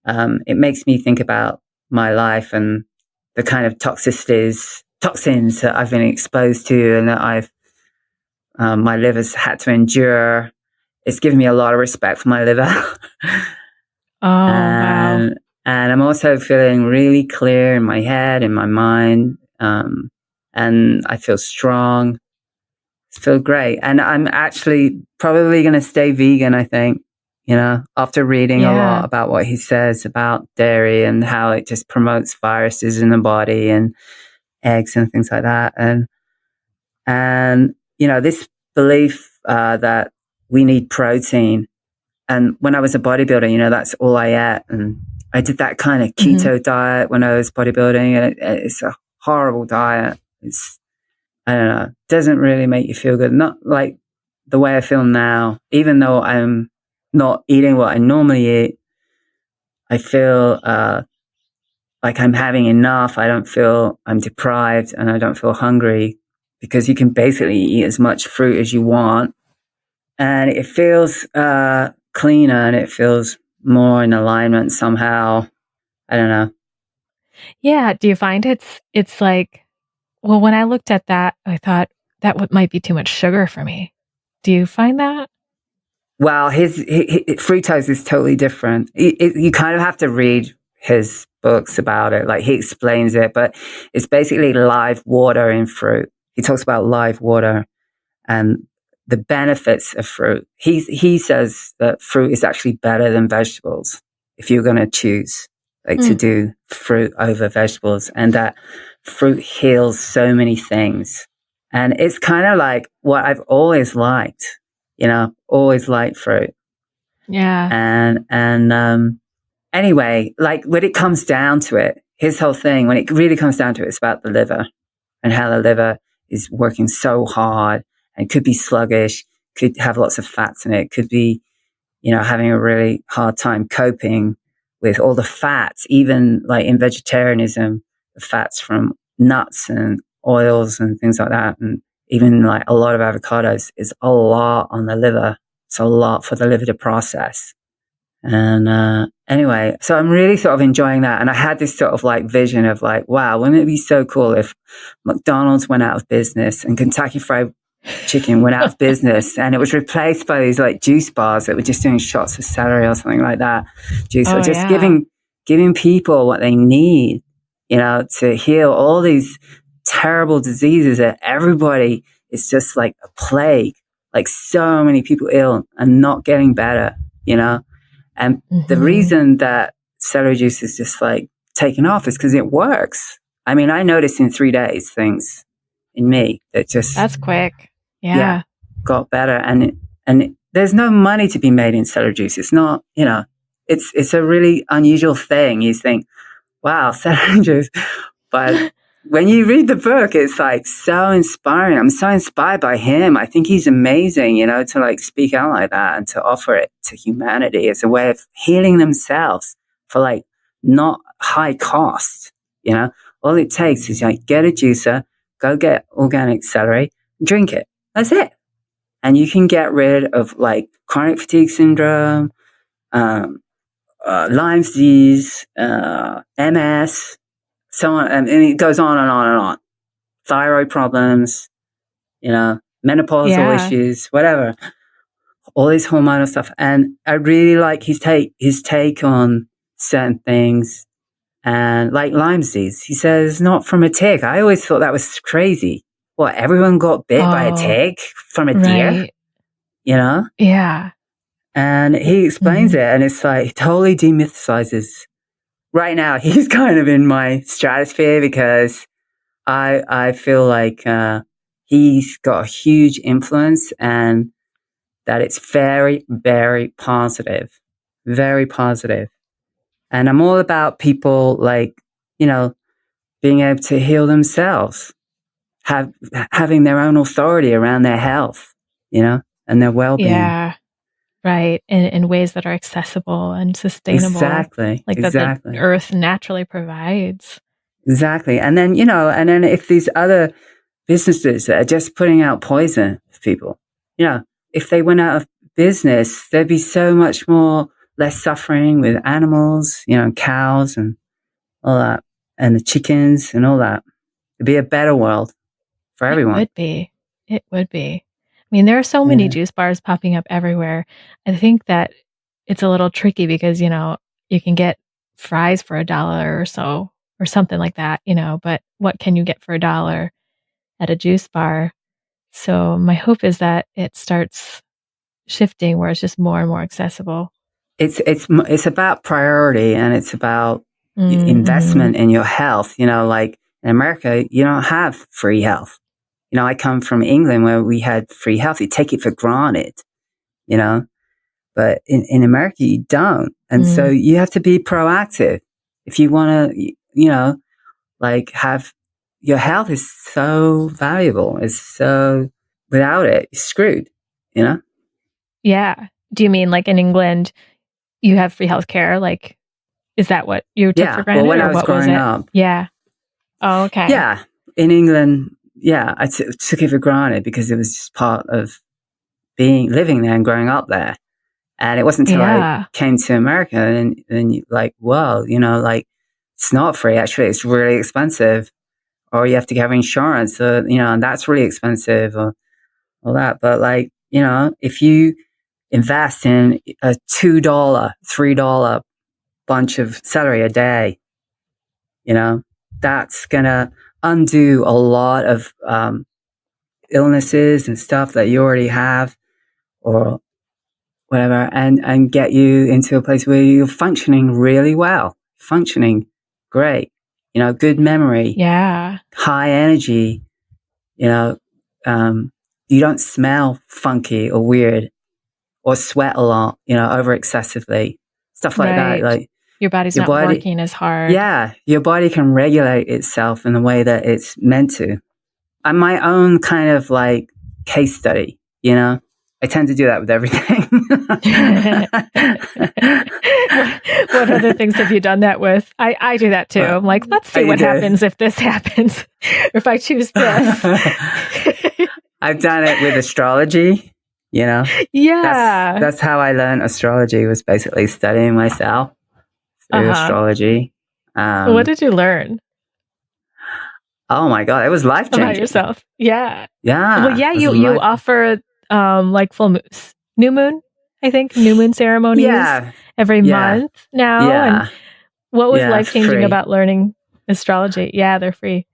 It makes me think about my life and the kind of toxins that I've been exposed to, and that I've my liver's had to endure. It's given me a lot of respect for my liver. Wow. And I'm also feeling really clear in my head, in my mind. And I feel strong. I feel great. And I'm actually probably going to stay vegan, I think, after reading a lot about what he says about dairy and how it just promotes viruses in the body and eggs and things like that. And this belief that we need protein. And when I was a bodybuilder, that's all I ate. And I did that kind of keto diet when I was bodybuilding. And it's a horrible diet. I don't know, doesn't really make you feel good. Not like the way I feel now. Even though I'm not eating what I normally eat, I feel like I'm having enough. I don't feel I'm deprived and I don't feel hungry because you can basically eat as much fruit as you want. And it feels cleaner and it feels more in alignment somehow. I don't know. Yeah. Do you find it's like, well, when I looked at that, I thought that might be too much sugar for me. Do you find that? Well, his fructose is totally different. You kind of have to read his books about it. Like he explains it, but it's basically live water in fruit. He talks about live water and the benefits of fruit. He says that fruit is actually better than vegetables if you're going to choose to do fruit over vegetables, and that fruit heals so many things. And it's kind of like what I've always liked, always liked fruit. Yeah. And anyway, like when it comes down to it, his whole thing, when it really comes down to it, it's about the liver and how the liver is working so hard and could be sluggish, could have lots of fats in it, could be, having a really hard time coping with all the fats, even like in vegetarianism, the fats from nuts and oils and things like that. And even like a lot of avocados is a lot on the liver. It's a lot for the liver to process. And anyway, so I'm really sort of enjoying that. And I had this sort of like vision of like, wow, wouldn't it be so cool if McDonald's went out of business and Kentucky Fried Chicken went out of business and it was replaced by these like juice bars that were just doing shots of celery or something like that. Juice, or just giving people what they need, to heal all these terrible diseases that everybody is just like a plague, like so many people ill and not getting better, And the reason that celery juice is just like taken off is because it works. I mean, I noticed in 3 days things in me that just... That's quick. Yeah. Got better. And there's no money to be made in celery juice. It's not, it's a really unusual thing. You think, wow, celery juice. But when you read the book, it's like so inspiring. I'm so inspired by him. I think he's amazing, to like speak out like that and to offer it to humanity as a way of healing themselves for like not high cost. All it takes is like get a juicer, go get organic celery, drink it. That's it. And you can get rid of like chronic fatigue syndrome, Lyme disease, MS, so on, and it goes on and on and on. Thyroid problems, menopausal issues, whatever. All this hormonal stuff. And I really like his take on certain things. And like Lyme disease, he says, not from a tick. I always thought that was crazy. What, everyone got bit by a tick from a deer? Yeah. And he explains it, and it's like, he totally demythicizes. Right now, he's kind of in my stratosphere because I feel like he's got a huge influence and that it's very, very positive. Very positive. And I'm all about people like, being able to heal themselves, having their own authority around their health, and their well-being. Yeah, right. In ways that are accessible and sustainable. Exactly. Like that the earth naturally provides. Exactly. And then, if these other businesses that are just putting out poison for people, if they went out of business, there'd be so much less suffering with animals, cows and all that, and the chickens and all that. It'd be a better world for everyone. It would be. mean, there are so many juice bars popping up everywhere. I think that it's a little tricky because, you know, you can get fries for $1 or so, or something like that, you know, but what can you get for $1 at a juice bar? So my hope is that it starts shifting where it's just more and more accessible. It's about priority, and it's about investment in your health. You know, like in America, you don't have free health. You know, I come from England where we had free health. You take it for granted, you know, but in America, you don't. And so you have to be proactive if you want to, you know, like have your health is so valuable. It's so, without it, you're screwed, you know? Yeah. Do you mean like in England, you have free healthcare? Like, is that what you took for granted? Well, when or I was what growing was it? up. Yeah. Oh, okay. Yeah. In England, yeah, I took it for granted because it was just part of living there and growing up there. And it wasn't until I came to America and you like, well, you know, like it's not free. Actually, it's really expensive, or you have to have insurance, you know, and that's really expensive, or all that. But like, you know, if you invest in a $2, $3 bunch of celery a day, you know, that's gonna undo a lot of illnesses and stuff that you already have, or whatever, and get you into a place where you're functioning really well, functioning great, you know, good memory, high energy, you know, you don't smell funky or weird or sweat a lot, you know, over excessively, stuff like that. Like your body's not working as hard. Yeah, your body can regulate itself in the way that it's meant to. I'm my own kind of like case study, you know? I tend to do that with everything. What other things have you done that with? I do that too. I'm like, let's see what happens if this happens, or if I choose this. I've done it with astrology, you know? Yeah. That's how I learned astrology, was basically studying myself through astrology. What did you learn? Oh my God, it was life-changing. About yourself. Yeah. Yeah. Well, yeah, you offer like full new moon, I think, new moon ceremonies every month now. Yeah. And what was life-changing about learning astrology? Yeah, they're free.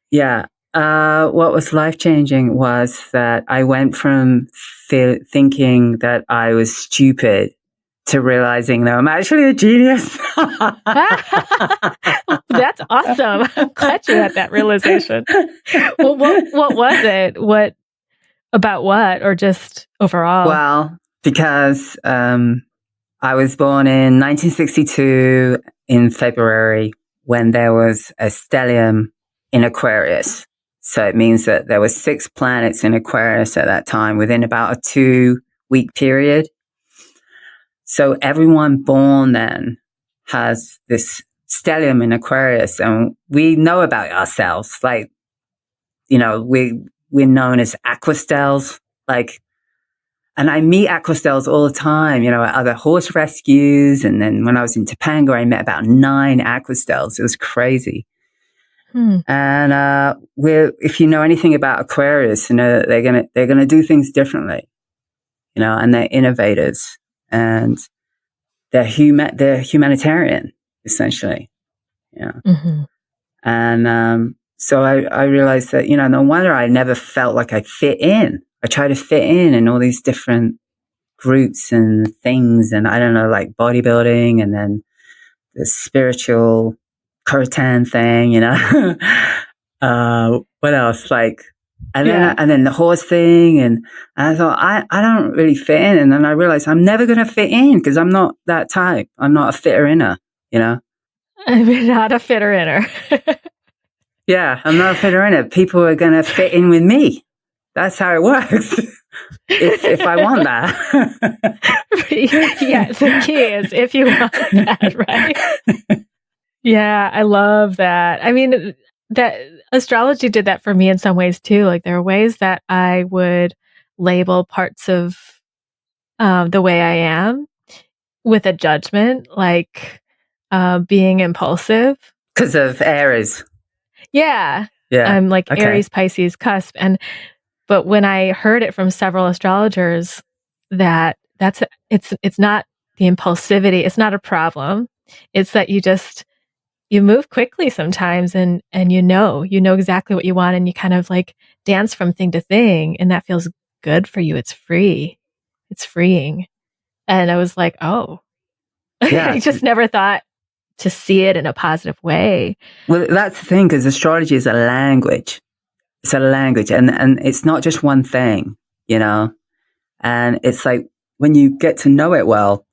Yeah. What was life-changing was that I went from thinking that I was stupid to realizing that I'm actually a genius. That's awesome. I'm glad you had that realization. Well, what was it? What about what, or just overall? Well, because I was born in 1962 in February, when there was a stellium in Aquarius. So it means that there were 6 planets in Aquarius at that time within about a 2-week period. So everyone born then has this stellium in Aquarius, and we know about ourselves. Like, you know, we're known as aquastels, like, and I meet aquastels all the time, you know, at other horse rescues. And then when I was in Topanga, I met about 9 aquastels. It was crazy. And if you know anything about Aquarius, you know that they're gonna do things differently, you know, and they're innovators, and they're humanitarian, essentially. Yeah. And so I realized that, you know, no wonder I never felt like I fit in. I try to fit in all these different groups and things, and I don't know, like bodybuilding, and then the spiritual Curtin thing, you know. What else? Like, and then the horse thing, and I thought I don't really fit in, and then I realized I'm never going to fit in because I'm not that type. I'm not a fitter inner, you know. I'm not a fitter inner. Yeah, I'm not a fitter inner. People are going to fit in with me. That's how it works. if I want that. Yeah, the key is if you want that, right? Yeah, I love that. I mean, that astrology did that for me in some ways too. Like, there are ways that I would label parts of the way I am with a judgment, like being impulsive. Because of Aries. Yeah. Yeah. I'm like Aries, Pisces, cusp. And But when I heard it from several astrologers that it's not the impulsivity, it's not a problem. It's that you move quickly sometimes and you know exactly what you want, and you kind of like dance from thing to thing, and that feels good for you. It's free. It's freeing. And I was like, oh, yeah. I just never thought to see it in a positive way. Well, that's the thing, because astrology is a language. It's a language, and it's not just one thing, you know? And it's like, when you get to know it well,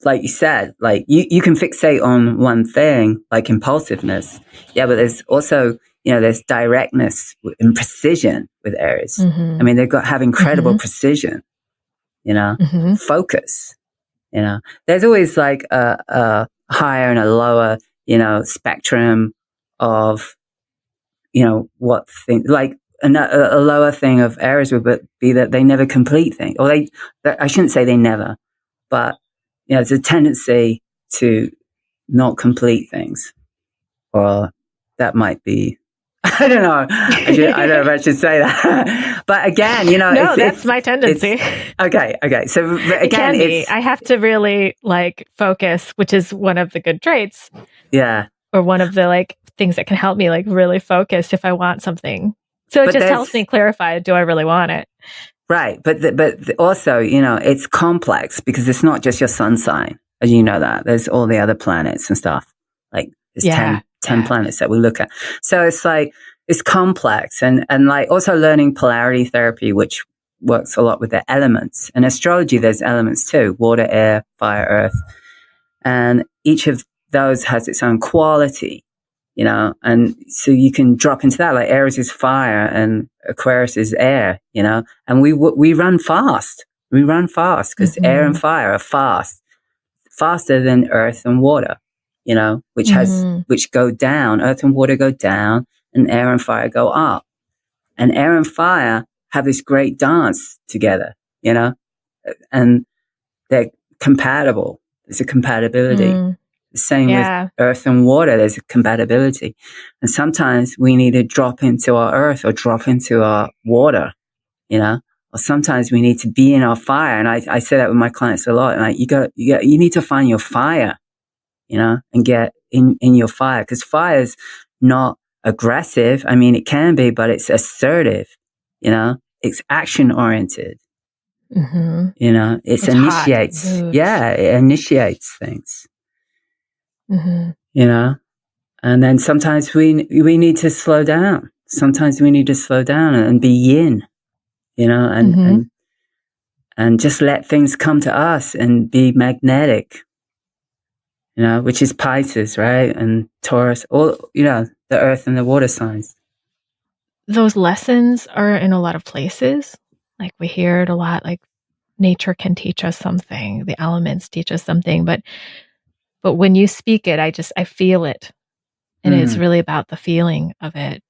like you said, like you can fixate on one thing, like impulsiveness. Yeah, but there's also, there's directness and precision with Aries. I mean, have incredible precision, focus, There's always like a higher and a lower, spectrum of, what thing, like a lower thing of Aries would be that they never complete things, or I shouldn't say they never, but it's a tendency to not complete things, or that might be, I don't know. I don't know if I should say that, but again, no, that's my tendency. Okay. So again, I have to really like focus, which is one of the good traits. Yeah. Or one of the like things that can help me like really focus if I want something. So it just helps me clarify, do I really want it? Right. But also, it's complex, because it's not just your sun sign, as you know that. There's all the other planets and stuff. Like there's 10 planets that we look at. So it's like, it's complex, and like also learning polarity therapy, which works a lot with the elements. And astrology, there's elements too: water, air, fire, earth. And each of those has its own quality, and so you can drop into that. Like Aries is fire and Aquarius is air, and we run fast. We run fast because air and fire are faster than earth and water, which go down. Earth and water go down, and air and fire go up. And air and fire have this great dance together, and they're compatible. There's a compatibility. The same with earth and water. There's a compatibility. And sometimes we need to drop into our earth or drop into our water, or sometimes we need to be in our fire. And I say that with my clients a lot. And you need to find your fire, and get in your fire, because fire is not aggressive. I mean, it can be, but it's assertive, it's action oriented. It initiates. It initiates things. And then sometimes we need to slow down. Sometimes we need to slow down and be yin, and just let things come to us and be magnetic, which is Pisces, right? And Taurus, all, the earth and the water signs. Those lessons are in a lot of places. Like we hear it a lot, like nature can teach us something, the elements teach us something, but when you speak it, I feel it. And it's really about the feeling of it,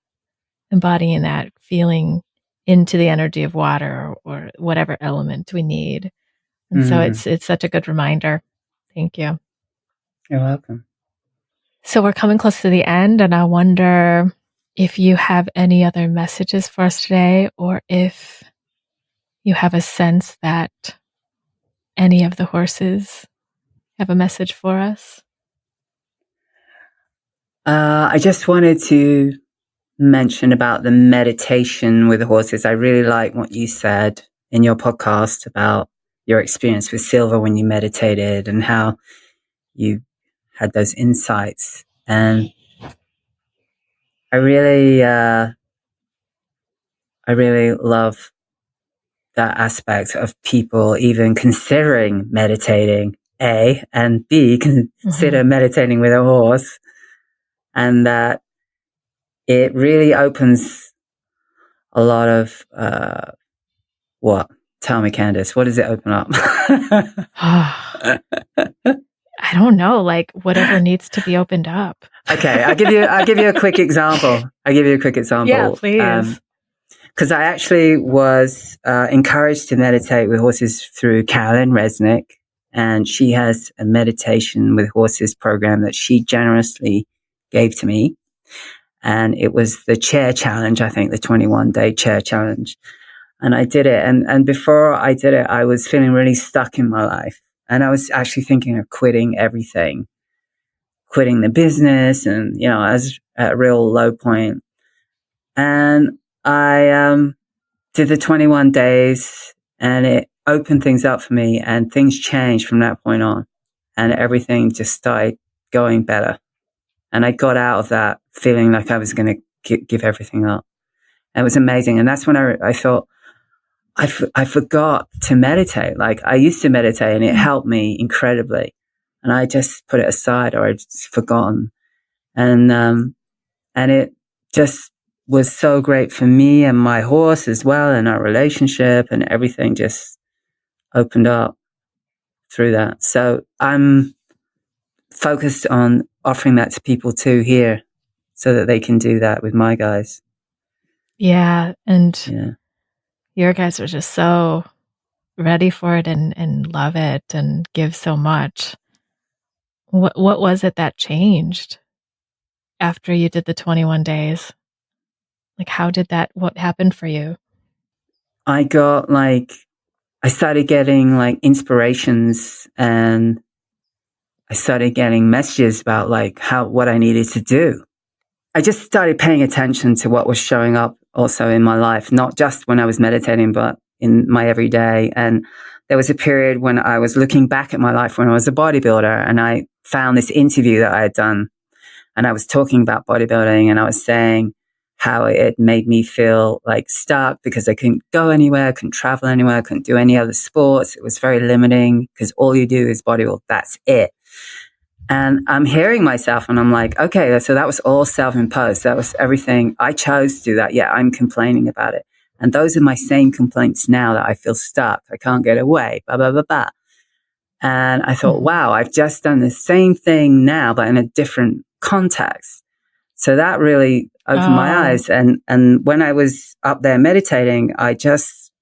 embodying that feeling into the energy of water or whatever element we need. And so it's such a good reminder. Thank you. You're welcome. So we're coming close to the end, and I wonder if you have any other messages for us today, or if you have a sense that any of the horses have a message for us. I just wanted to mention about the meditation with the horses. I really like what you said in your podcast about your experience with Silver when you meditated and how you had those insights. And I really love that aspect of people even considering meditating, A, and B, consider meditating with a horse. And that it really opens a lot of, what? Tell me, Candice, what does it open up? I don't know, like whatever needs to be opened up. Okay, I'll give you a quick example. Yeah, please. Because I actually was encouraged to meditate with horses through Carolyn Resnick, and she has a meditation with horses program that she generously gave to me. And it was the chair challenge, I think, the 21-day chair challenge. And I did it. And before I did it, I was feeling really stuck in my life. And I was actually thinking of quitting everything, quitting the business. And, you know, I was at a real low point. And I did the 21 days, and it opened things up for me, and things changed from that point on. And everything just started going better. And I got out of that feeling like I was going to give everything up. And it was amazing. And that's when I thought, I forgot to meditate. Like, I used to meditate and it helped me incredibly. And I just put it aside, or I'd just forgotten. And it just was so great for me and my horse as well, and our relationship, and everything just opened up through that. So I'm focused on offering that to people too here, so that they can do that with my guys. Yeah. And your guys are just so ready for it and love it and give so much. What was it that changed after you did the 21 days? Like, what happened for you? I started getting like inspirations, and I started getting messages about like what I needed to do. I just started paying attention to what was showing up also in my life, not just when I was meditating, but in my everyday. And there was a period when I was looking back at my life when I was a bodybuilder, and I found this interview that I had done, and I was talking about bodybuilding, and I was saying how it made me feel like stuck because I couldn't go anywhere, I couldn't travel anywhere, I couldn't do any other sports. It was very limiting because all you do is bodybuild. That's it. And I'm hearing myself and I'm like, okay, so that was all self-imposed. That was everything. I chose to do that. Yeah, I'm complaining about it. And those are my same complaints now, that I feel stuck. I can't get away, blah, blah, blah, blah. And I thought, wow, I've just done the same thing now, but in a different context. So that really opened my eyes. And when I was up there meditating, I just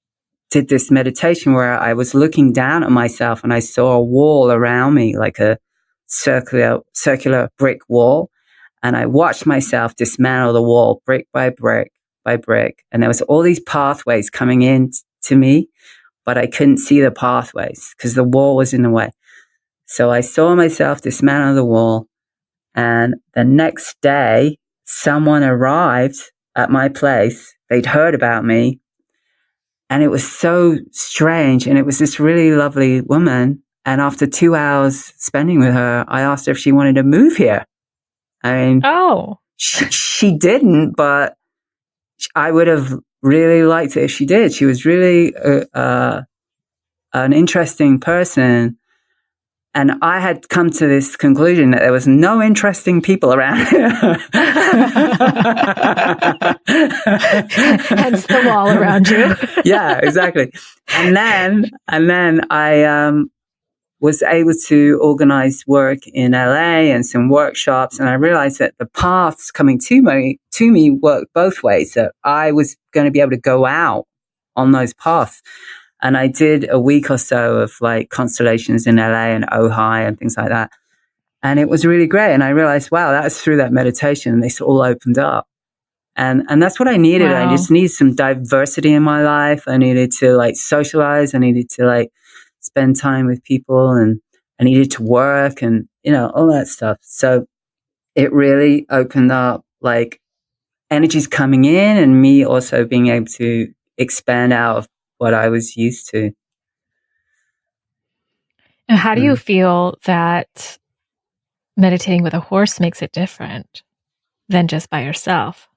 did this meditation where I was looking down at myself, and I saw a wall around me, like a circular brick wall. And I watched myself dismantle the wall brick by brick by brick. And there was all these pathways coming in to me, but I couldn't see the pathways because the wall was in the way. So I saw myself dismantle the wall. And the next day, someone arrived at my place. They'd heard about me. And it was so strange. And it was this really lovely woman. And after 2 hours spending with her, I asked her if she wanted to move here. I mean, she didn't, but I would have really liked it if she did. She was really an interesting person. And I had come to this conclusion that there was no interesting people around here. Hence the wall around you. Yeah, exactly. And then I was able to organize work in LA and some workshops. And I realized that the paths coming to me worked both ways. So I was going to be able to go out on those paths. And I did a week or so of like Constellations in LA and Ojai and things like that. And it was really great. And I realized, wow, that was through that meditation. And they all opened up. And that's what I needed. Wow. I just needed some diversity in my life. I needed to like socialize. I needed to like spend time with people, and I needed to work and, you know, all that stuff. So it really opened up like energies coming in, and me also being able to expand out of what I was used to. And how do you feel that meditating with a horse makes it different than just by yourself?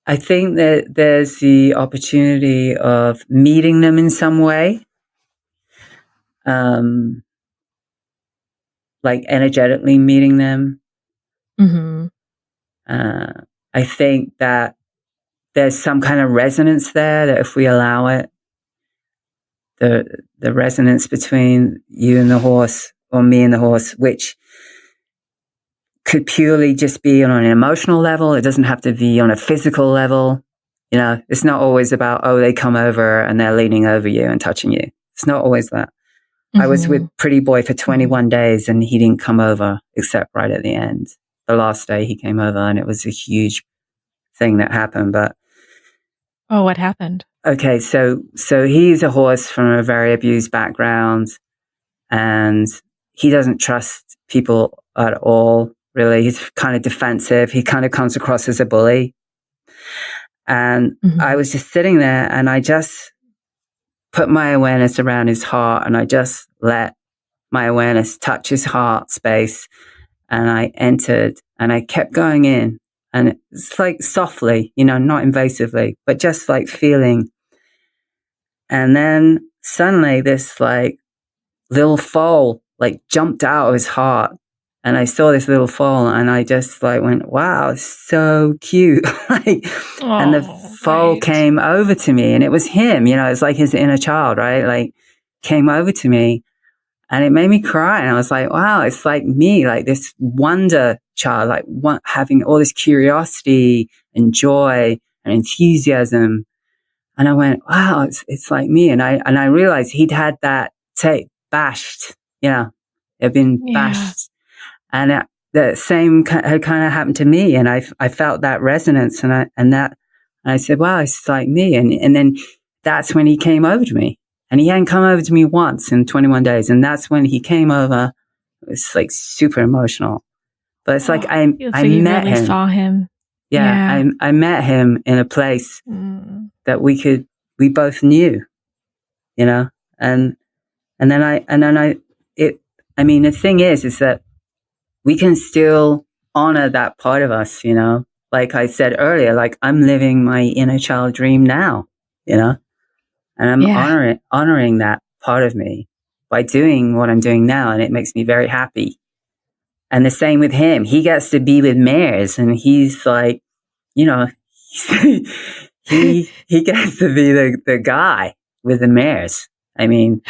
I think that there's the opportunity of meeting them in some way, like energetically meeting them. Mm-hmm. I think that there's some kind of resonance there, that if we allow it, the resonance between you and the horse, or me and the horse, which could purely just be on an emotional level. It doesn't have to be on a physical level. You know, it's not always about, oh, they come over and they're leaning over you and touching you. It's not always that. I was with Pretty Boy for 21 days and he didn't come over except right at the end. The last day he came over and it was a huge thing that happened. But oh, what happened? Okay, so he's a horse from a very abused background and he doesn't trust people at all, really. He's kind of defensive. He kind of comes across as a bully. And I was just sitting there and I just put my awareness around his heart and I just let my awareness touch his heart space. And I entered and I kept going in and it's like softly, you know, not invasively, but just like feeling. And then suddenly this like little foal like jumped out of his heart. And I saw this little foal and I just like went, wow, it's so cute. And the foal came over to me and it was him, you know, it's like his inner child, right? Like came over to me and it made me cry. And I was like, wow, it's like me, like this wonder child, like having all this curiosity and joy and enthusiasm. And I went, wow, it's like me. And I realized he'd had that bashed, you know, it'd been bashed. And the same had kind of happened to me. And I felt that resonance and I said, wow, it's like me. And then that's when he came over to me and he hadn't come over to me once in 21 days. And that's when he came over. It was like super emotional, but it's like, I met him. Saw him. Yeah. I met him in a place that we both knew, you know, the thing is that we can still honor that part of us, you know, like I said earlier, like I'm living my inner child dream now, you know, and I'm honoring that part of me by doing what I'm doing now. And it makes me very happy. And the same with him. He gets to be with mares and he's like, you know, he gets to be the guy with the mares. I mean,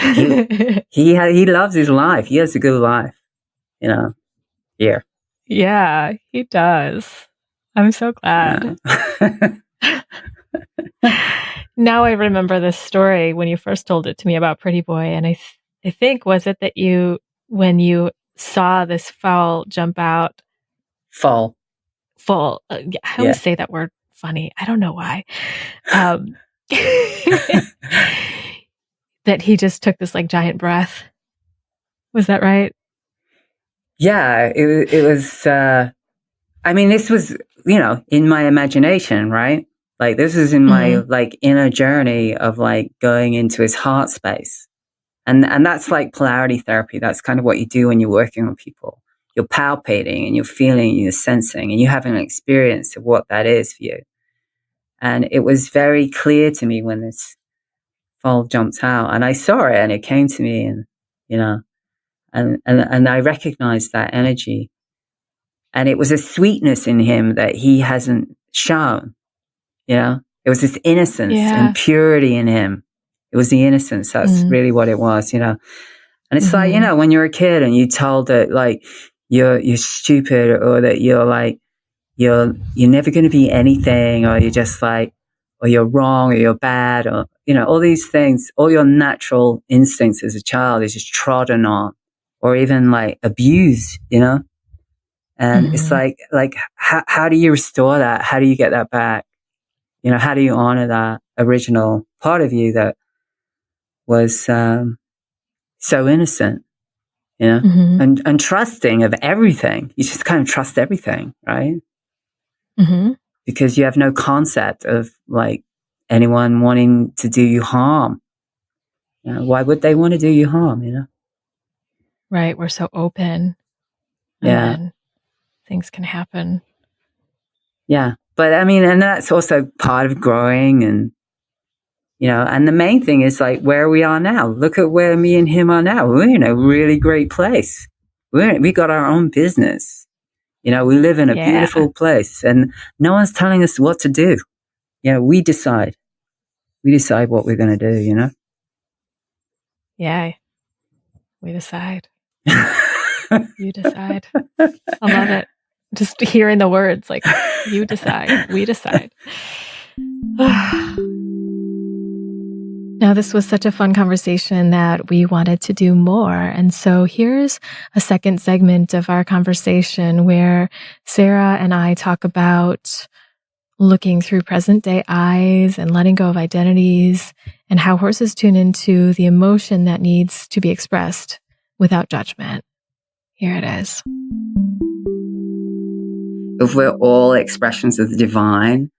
he loves his life. He has a good life, you know, here. Yeah, he does. I'm so glad. Yeah. Now I remember this story when you first told it to me about Pretty Boy. And I think, was it that when you saw this fowl jump out? Foal. I always say that word funny. I don't know why. That he just took this like giant breath. Was that right? Yeah, it was, I mean, this was, you know, in my imagination, right? Like this is in my like inner journey of like going into his heart space. And that's like polarity therapy. That's kind of what you do when you're working with people. You're palpating and you're feeling and you're sensing and you have an experience of what that is for you. And it was very clear to me when this foal jumped out and I saw it and it came to me and, you know, and I recognized that energy. And it was a sweetness in him that he hasn't shown, you know? It was this innocence and purity in him. It was the innocence. That's really what it was, you know? And it's like, you know, when you're a kid and you're told that like you're stupid or that you're like, you're never going to be anything or you're just like, or you're wrong or you're bad or, you know, all these things, all your natural instincts as a child is just trodden on or even like abused, you know? And it's like, how do you restore that? How do you get that back? You know, how do you honor that original part of you that was so innocent, you know, and trusting of everything? You just kind of trust everything, right? Because you have no concept of like anyone wanting to do you harm. You know, why would they want to do you harm, you know? Right. We're so open. And then things can happen. Yeah. But I mean, and that's also part of growing and, you know, and the main thing is like where we are now. Look at where me and him are now. We're in a really great place. We got our own business. You know, we live in a beautiful place and no one's telling us what to do. You know, we decide. We decide what we're going to do, you know? Yeah. We decide. You decide. I love it. Just hearing the words like, you decide, we decide. Now, this was such a fun conversation that we wanted to do more. And so here's a second segment of our conversation where Sara and I talk about looking through present day eyes and letting go of identities and how horses tune into the emotion that needs to be expressed without judgment. Here it is. If we're all expressions of the divine,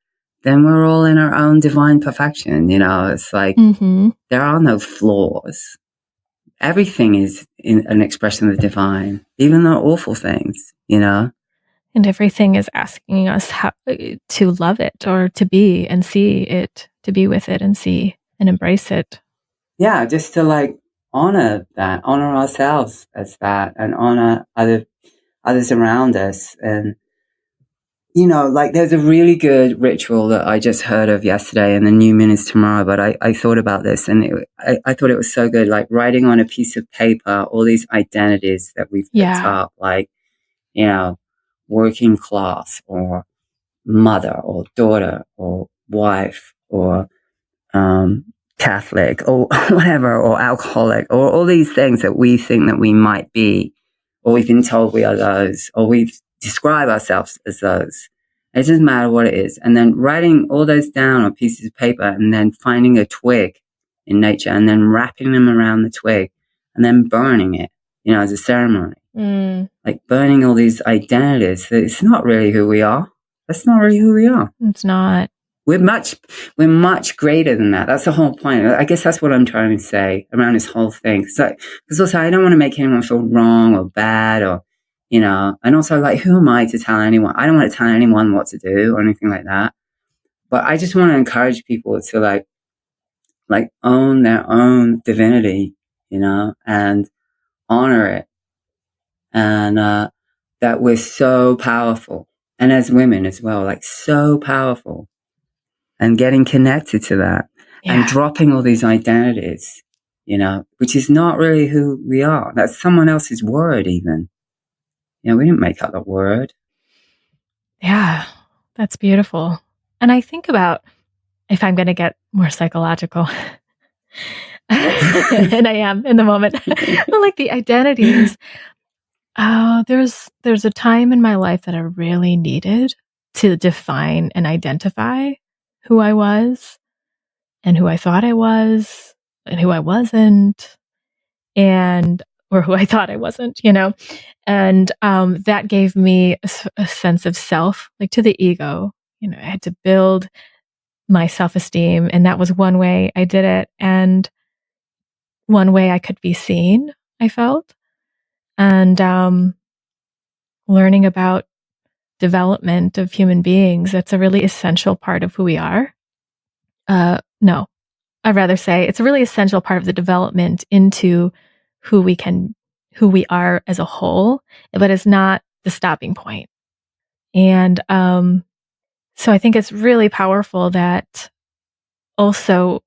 then we're all in our own divine perfection. It's like there are no flaws. Everything is an expression of the divine, even the awful things, And everything is asking us how to love it or to be and see it, to be with it and see and embrace it. Yeah, just to honor that, honor ourselves as that, and honor others around us. And there's a really good ritual that I just heard of yesterday, and the new moon is tomorrow, but I thought about this, and I thought it was so good, writing on a piece of paper all these identities that we've picked up, working class or mother or daughter or wife or Catholic or whatever, or alcoholic, or all these things that we think that we might be, or we've been told we are those, or we describe ourselves as those. It doesn't matter what it is. And then writing all those down on pieces of paper, and then finding a twig in nature and then wrapping them around the twig and then burning it, as a ceremony. Burning all these identities. It's not really who we are. That's not really who we are. It's not. We're much greater than that. That's the whole point. I guess that's what I'm trying to say around this whole thing. So, because also I don't want to make anyone feel wrong or bad, or, and also who am I to tell anyone? I don't want to tell anyone what to do or anything like that. But I just want to encourage people to own their own divinity, and honor it. And, that we're so powerful. And as women as well, so powerful. And getting connected to that and dropping all these identities, which is not really who we are. That's someone else's word even. We didn't make up that word. Yeah, that's beautiful. And I think about, if I'm going to get more psychological, and I am in the moment, but the identities, there's a time in my life that I really needed to define and identify who I was and who I thought I was and who I wasn't, or who I thought I wasn't, and that gave me a sense of self, to the ego. I had to build my self-esteem, and that was one way I did it, and one way I could be seen, I felt. And learning about development of human beings, that's a really essential part of who we are. No, I'd rather say it's a really essential part of the development into who we are as a whole, but it's not the stopping point. And so I think it's really powerful that also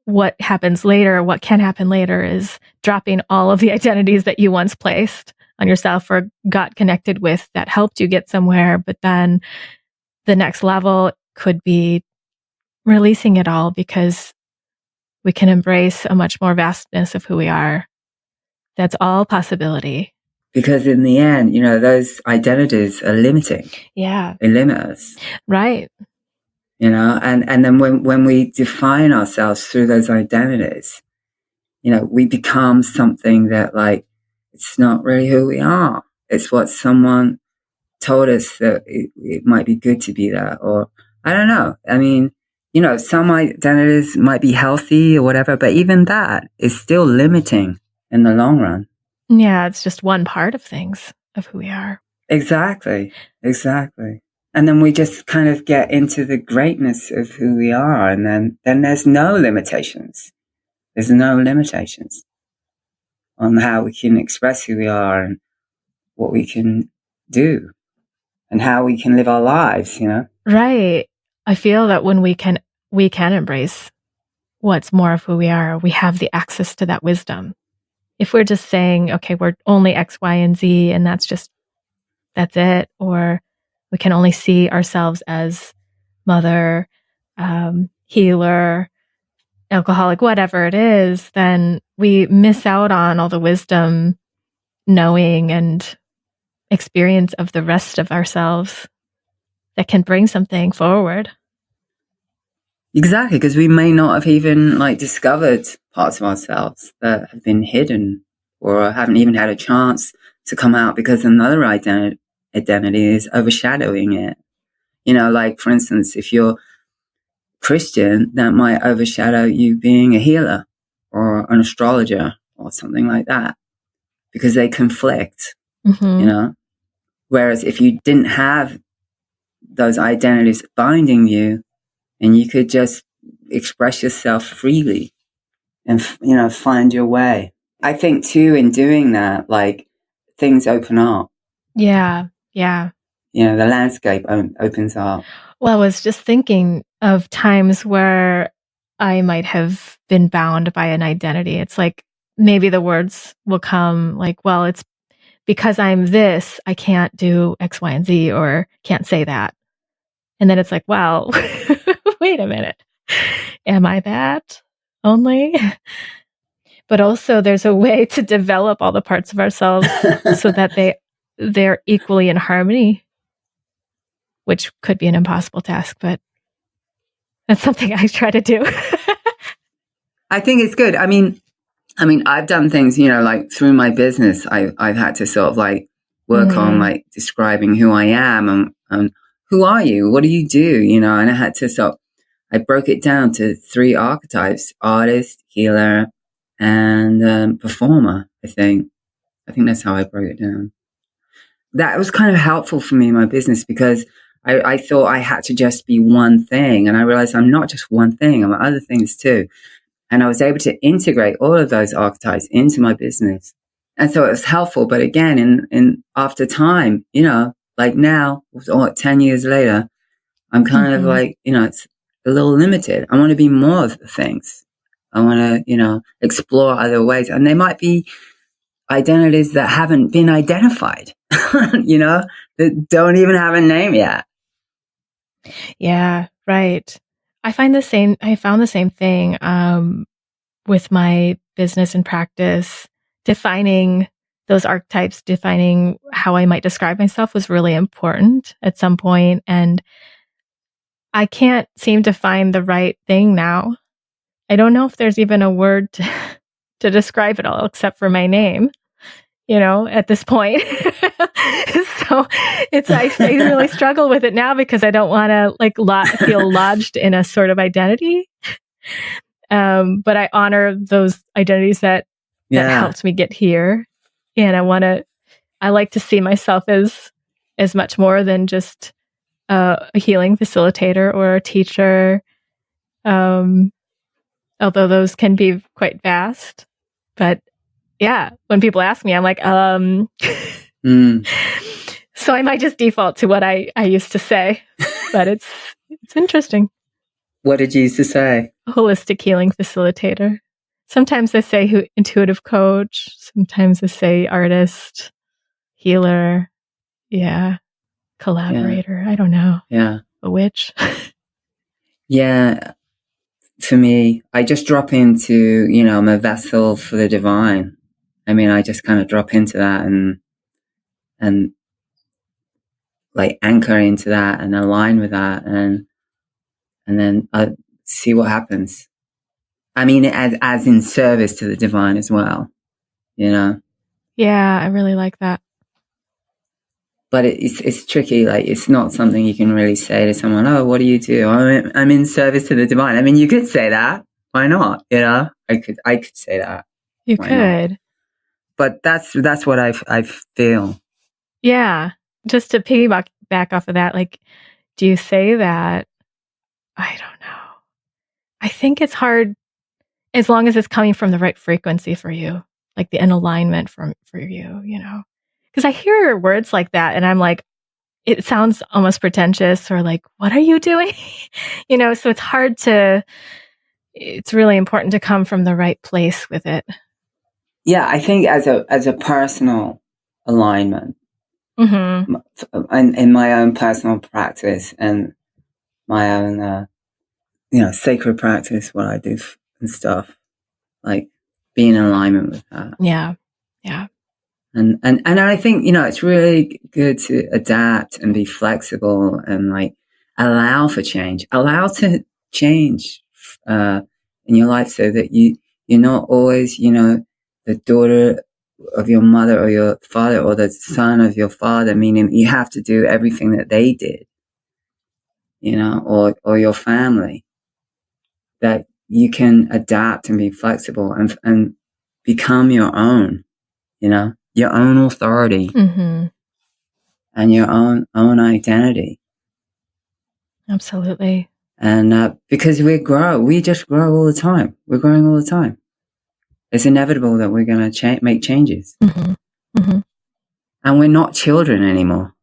what can happen later is dropping all of the identities that you once placed on yourself or got connected with that helped you get somewhere. But then the next level could be releasing it all, because we can embrace a much more vastness of who we are. That's all possibility. Because in the end, those identities are limiting. Yeah. They limit us. Right. And then when we define ourselves through those identities, we become something that it's not really who we are. It's what someone told us that it might be good to be that, or I don't know. I mean, some identities might be healthy or whatever, but even that is still limiting in the long run. Yeah, it's just one part of things, of who we are. Exactly. And then we just kind of get into the greatness of who we are, and then there's no limitations. There's no limitations on how we can express who we are and what we can do and how we can live our lives, Right. I feel that when we can embrace what's more of who we are, we have the access to that wisdom. If we're just saying, okay, we're only X, Y, and Z, and that's it, or we can only see ourselves as mother, healer, alcoholic, whatever it is, then we miss out on all the wisdom, knowing, and experience of the rest of ourselves that can bring something forward. Exactly, because we may not have even discovered parts of ourselves that have been hidden or haven't even had a chance to come out because another identity is overshadowing it. For instance, if you're Christian, that might overshadow you being a healer or an astrologer or something like that because they conflict, Whereas if you didn't have those identities binding you and you could just express yourself freely and, find your way. I think too, in doing that, things open up. Yeah. Yeah. The landscape opens up. Well, I was just thinking of times where I might have been bound by an identity. It's like maybe the words will come like, well, it's because I'm this, I can't do X, Y, and Z, or can't say that. And then it's like, wow, wait a minute. Am I that only? But also there's a way to develop all the parts of ourselves so that they're equally in harmony, which could be an impossible task, but that's something I try to do. I think it's good. I mean, I've done things, through my business, I've had to sort of work on describing who I am and who are you? What do you do? And I had to I broke it down to 3 archetypes: artist, healer, and performer. I think that's how I broke it down. That was kind of helpful for me in my business because I thought I had to just be one thing. And I realized I'm not just one thing, I'm other things too. And I was able to integrate all of those archetypes into my business. And so it was helpful. But again, in after time, now, 10 years later, I'm kind of it's a little limited. I want to be more of the things. I want to, explore other ways. And they might be identities that haven't been identified, that don't even have a name yet. Yeah, right. I found the same thing with my business and practice. Defining those archetypes, defining how I might describe myself was really important at some point. And I can't seem to find the right thing now. I don't know if there's even a word to describe it all except for my name, at this point. So I really struggle with it now because I don't want to feel lodged in a sort of identity. But I honor those identities that helped me get here. And I like to see myself as much more than just a healing facilitator or a teacher. Although those can be quite vast. But yeah, when people ask me, I'm like, So I might just default to what I used to say, but it's interesting. What did you used to say? Holistic healing facilitator. Sometimes I say intuitive coach. Sometimes I say artist, healer. Yeah. Collaborator. Yeah. I don't know. Yeah. A witch. Yeah. For me, I just drop into, I'm a vessel for the divine. I just kind of drop into that and anchor into that and align with that and then I see what happens. As in service to the divine as well, Yeah, I really like that. But it's tricky. It's not something you can really say to someone, oh, what do you do? I'm in service to the divine. You could say that. Why not? I could say that. You could. But that's what I feel. Yeah. Just to piggyback back off of that, do you say that? I don't know. I think it's hard as long as it's coming from the right frequency for you, in alignment for you, Because I hear words like that and I'm like, it sounds almost pretentious or what are you doing? So it's really important to come from the right place with it. Yeah, I think as a personal alignment, in my own personal practice and my own, sacred practice, what I do and stuff, like being in alignment with that. Yeah. And I think, it's really good to adapt and be flexible and like allow for change, allow to change in your life, so that you're not always, the daughter of your mother or your father, or the son of your father, meaning you have to do everything that they did, or your family. That you can adapt and be flexible and become your own, your own authority, Mm-hmm. and your own identity. Absolutely. And because we just grow all the time. We're growing all the time. It's inevitable that we're going to make changes. Mm-hmm. Mm-hmm. And we're not children anymore.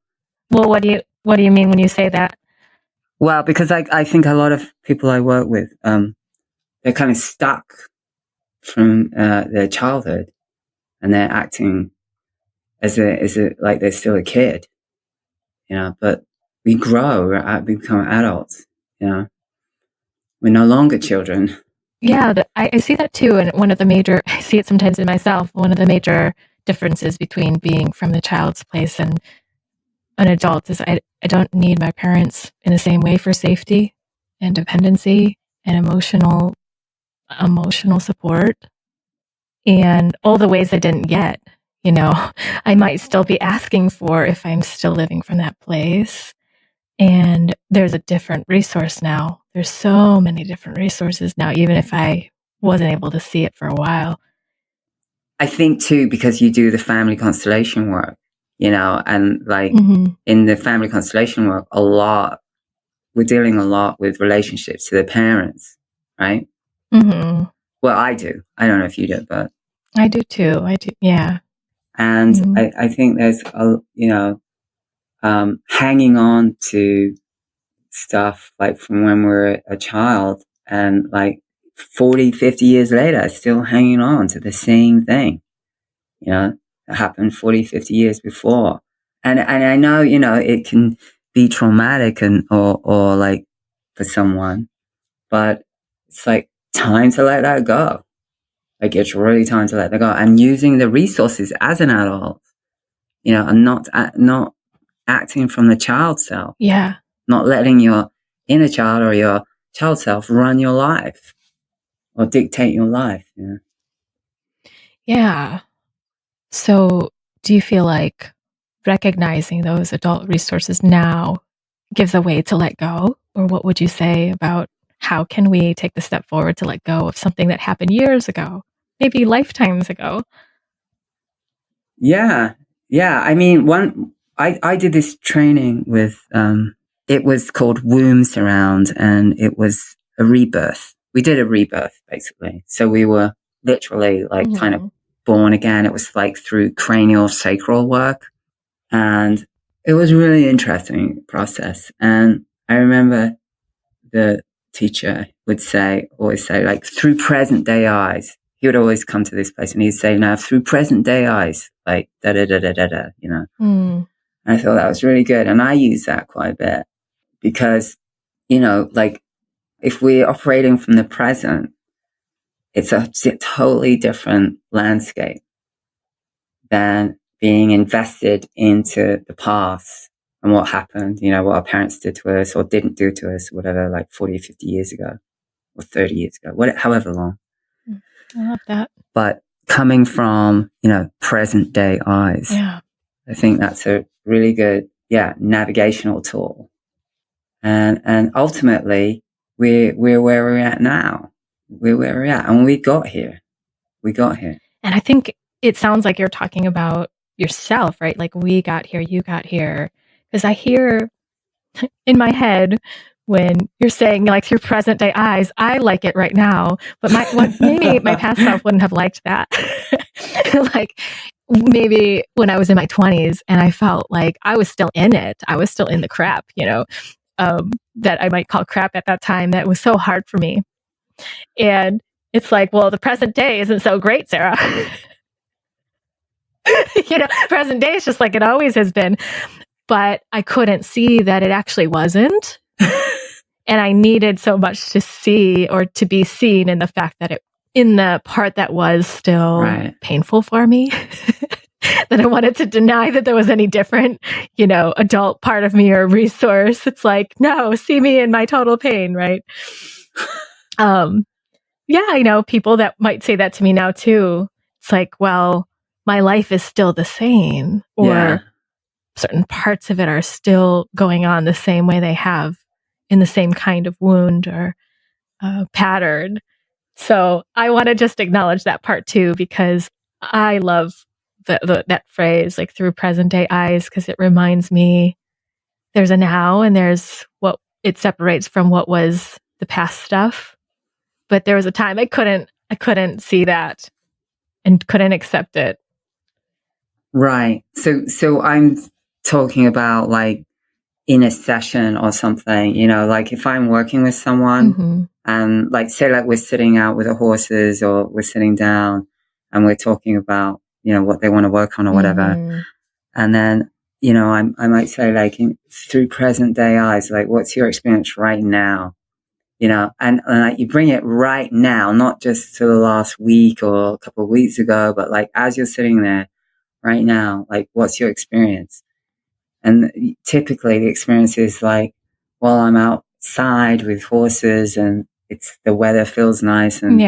Well, what do you mean when you say that? Well, because I think a lot of people I work with, they're kind of stuck from their childhood, and they're acting as like they're still a kid, but we grow, we become adults, we're no longer children. Yeah, I see that too. And I see it sometimes in myself. One of the major differences between being from the child's place and an adult is I don't need my parents in the same way for safety and dependency and emotional support, and all the ways I didn't get, I might still be asking for if I'm still living from that place. And there's a different resource now. There's so many different resources now, even if I wasn't able to see it for a while. I think too, because you do the family constellation work, and like in the family constellation work, we're dealing a lot with relationships to the parents, right? Mm-hmm. Well, I do. I don't know if you do, but I do too. I do. Yeah. And I think there's hanging on to stuff like from when we're a child, and like 40, 50 years later, still hanging on to the same thing, that happened 40, 50 years before. And I know, it can be traumatic or like for someone, but it's like time to let that go. Like it's really time to let that go, and using the resources as an adult, and not acting from the child self. Yeah. Not letting your inner child or your child self run your life or dictate your life. Yeah. So do you feel like recognizing those adult resources now gives a way to let go? Or what would you say about how can we take the step forward to let go of something that happened years ago, maybe lifetimes ago? Yeah. I mean, I did this training with, it was called Womb Surround, and it was a rebirth. We did a rebirth, basically. So we were literally like kind of born again. It was like through cranial-sacral work. And it was a really interesting process. And I remember the teacher would always say, like, through present day eyes. He would always come to this place and he'd say, now, through present day eyes, like, da da da da da da, And I thought that was really good. And I use that quite a bit because, like, if we're operating from the present, it's a totally different landscape than being invested into the past and what happened, what our parents did to us or didn't do to us, whatever, like 40, 50 years ago or 30 years ago, however long. I love that. But coming from, present day eyes, I think that's a really good, navigational tool. And ultimately, we're where we're at now. We're where we're at. And we got here. And I think it sounds like you're talking about yourself, right? Like we got here, you got here. Because I hear in my head when you're saying like through present day eyes, I like it right now, but maybe my past self wouldn't have liked that. Like maybe when I was in my 20s and I felt like I was still in it, I was still in the crap, that I might call crap at that time. That was so hard for me. And it's like, well, the present day isn't so great, Sara. Present day is just like it always has been. But I couldn't see that it actually wasn't. And I needed so much to see or to be seen in the fact that in the part that was still painful for me, that I wanted to deny that there was any different, adult part of me or resource. It's like, no, see me in my total pain, right? Yeah, I know people that might say that to me now too. It's like, well, my life is still the same, or certain parts of it are still going on the same way they have in the same kind of wound or pattern. So I want to just acknowledge that part too, because I love that phrase, like through present day eyes, because it reminds me there's a now and there's what it separates from what was the past stuff. But there was a time I couldn't see that and couldn't accept it. Right. So I'm talking about like in a session or something, like if I'm working with someone and like, say like we're sitting out with the horses or we're sitting down and we're talking about, what they want to work on or whatever. And then, I might say like through present day eyes, like what's your experience right now? And like you bring it right now, not just to the last week or a couple of weeks ago, but like as you're sitting there right now, like what's your experience? And typically the experience is like, well, I'm outside with horses and the weather feels nice and,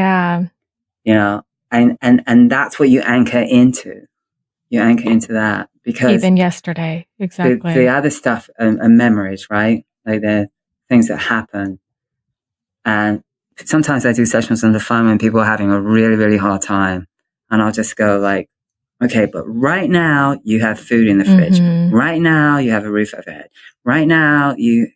and that's what you anchor into. You anchor into that because even yesterday, exactly. The other stuff are memories, right? Like the things that happen. And sometimes I do sessions on the phone when people are having a really, really hard time. And I'll just go like, okay, but right now you have food in the fridge. Right now you have a roof over your head. Right now you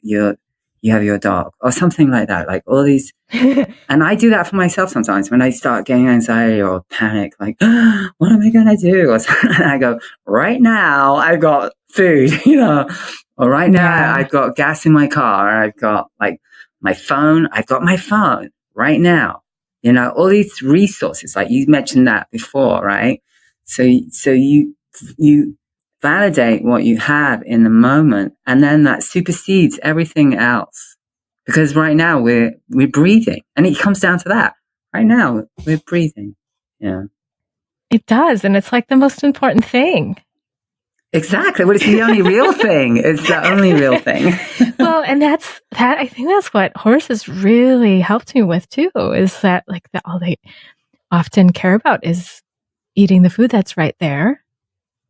have your dog or something like that. Like all these. And I do that for myself sometimes when I start getting anxiety or panic, like, what am I going to do? Or I go, right now I've got food, or right now I've got gas in my car. I've got like my phone. I've got my phone right now, all these resources, like you mentioned that before, right? So you validate what you have in the moment, and then that supersedes everything else. Because right now we're breathing, and it comes down to that. Right now we're breathing. Yeah, it does, and it's like the most important thing. Exactly. Well, it's the only real thing. It's the only real thing. Well, and that. I think that's what horses really helped me with too. Is that like all they often care about is eating the food that's right there.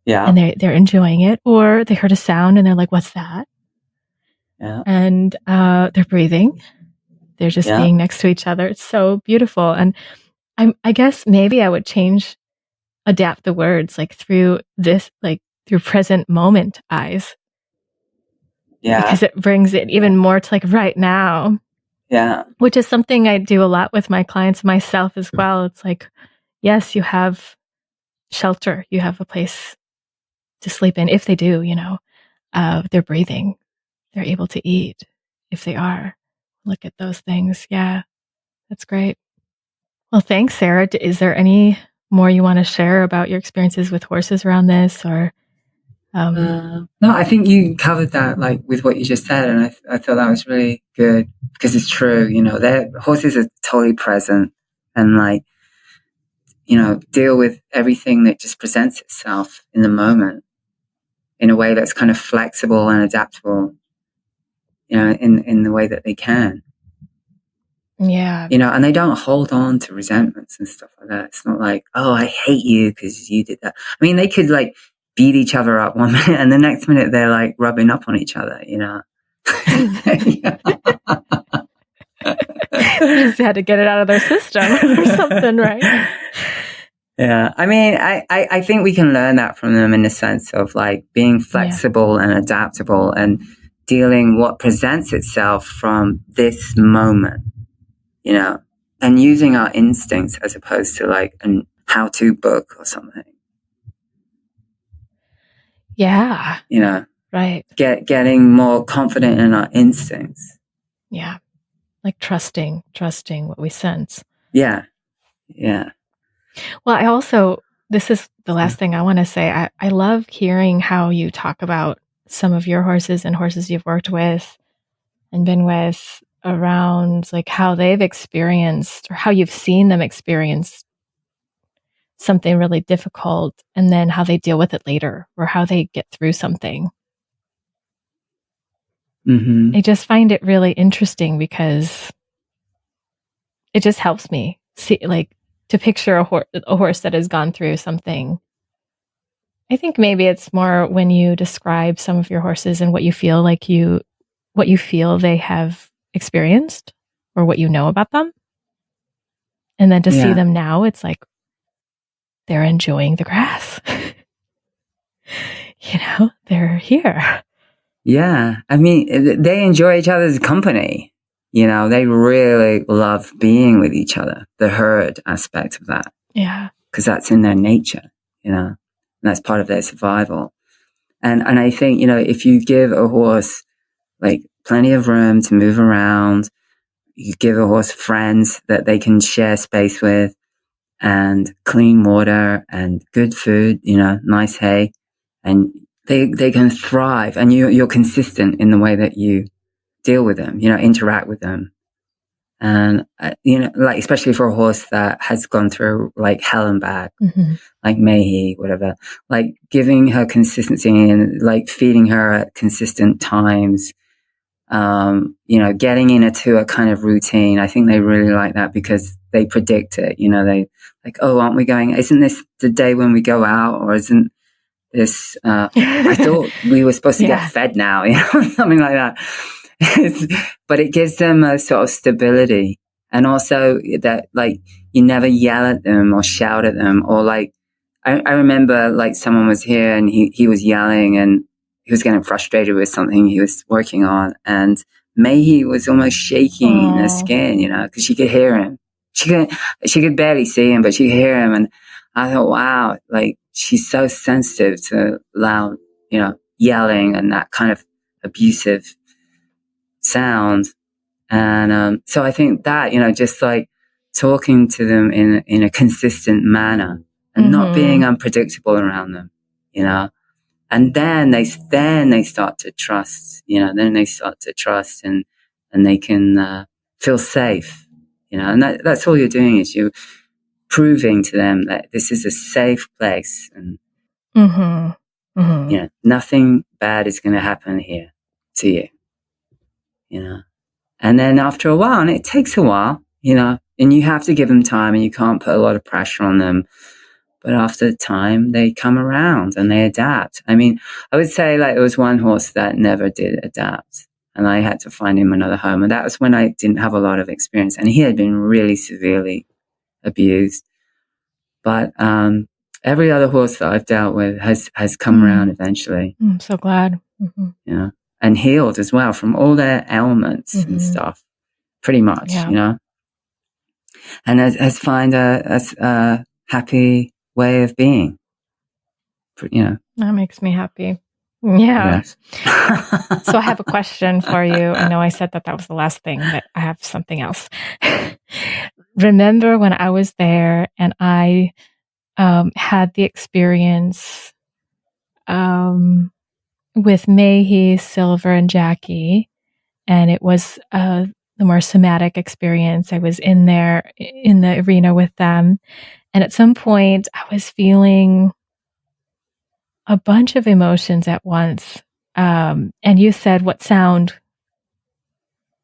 Yeah. And they're enjoying it, or they heard a sound and they're like, "What's that?" Yeah. And they're breathing. They're just being next to each other. It's so beautiful. And I guess maybe I would adapt the words like through present moment eyes. Yeah. Because it brings it even more to like right now. Yeah. Which is something I do a lot with my clients, myself as well. It's like, yes, you have shelter. You have a place to sleep in. If they do, they're breathing. They're able to eat if they are. Look at those things. Yeah, that's great. Well, thanks, Sara. Is there any more you want to share about your experiences with horses around this, or? No, I think you covered that, like with what you just said, and I thought that was really good because it's true. Their horses are totally present and like, deal with everything that just presents itself in the moment in a way that's kind of flexible and adaptable. In the way that they can. Yeah. And they don't hold on to resentments and stuff like that. It's not like, oh, I hate you because you did that. I mean, they could like beat each other up one minute and the next minute they're like rubbing up on each other, They just had to get it out of their system or something, right? Yeah. I mean, I think we can learn that from them in the sense of like being flexible and adaptable and dealing what presents itself from this moment, and using our instincts as opposed to like a how-to book or something. Yeah. Right. Getting more confident in our instincts. Yeah. Like trusting what we sense. Yeah. Yeah. Well, this is the last thing I want to say. I love hearing how you talk about some of your horses and horses you've worked with and been with. around like how they've experienced or how you've seen them experience something really difficult and then how they deal with it later or how they get through something. I just find it really interesting because it just helps me see, like, to picture a horse that has gone through something. I think maybe it's more when you describe some of your horses and what you feel they have experienced or what you know about them. And then to see them now, it's like they're enjoying the grass. They're here. Yeah. I mean, they enjoy each other's company. They really love being with each other, the herd aspect of that. Yeah. Because that's in their nature, and that's part of their survival. And I think, if you give a horse like plenty of room to move around, you give a horse friends that they can share space with and clean water and good food, nice hay, and they can thrive, and you're consistent in the way that you deal with them, interact with them. And, like, especially for a horse that has gone through like hell and back, like Meiji, whatever, like giving her consistency and like feeding her at consistent times, getting into a kind of routine. I think they really like that because they predict it, they like, oh, isn't this the day when we go out, or isn't this, I thought we were supposed to get fed now, something like that. But it gives them a sort of stability, and also that, like, you never yell at them or shout at them, or like, I remember like someone was here and he was yelling and he was getting frustrated with something he was working on, and Meiji was almost shaking in her skin, because she could hear him. She could barely see him, but she could hear him, and I thought, wow, like she's so sensitive to loud, yelling and that kind of abusive sound. And so I think that, just like talking to them in a consistent manner and not being unpredictable around them, and then they start to trust, and they can feel safe, and that's all you're doing, is you're proving to them that this is a safe place, and nothing bad is going to happen here to you, And then after a while, and it takes a while, and you have to give them time, and you can't put a lot of pressure on them. But after the time, they come around and they adapt. I mean, I would say like there was one horse that never did adapt, and I had to find him another home. And that was when I didn't have a lot of experience, and he had been really severely abused. But every other horse that I've dealt with has come around eventually. I'm so glad. And healed as well from all their ailments and stuff, pretty much, and has find a happy way of being, That makes me happy. Yeah. Yes. So I have a question for you. I know I said that was the last thing, but I have something else. Remember when I was there and I had the experience with Meiji, Silver, and Jackie, and it was the more somatic experience. I was in there in the arena with them, and at some point I was feeling a bunch of emotions at once. And you said, what sound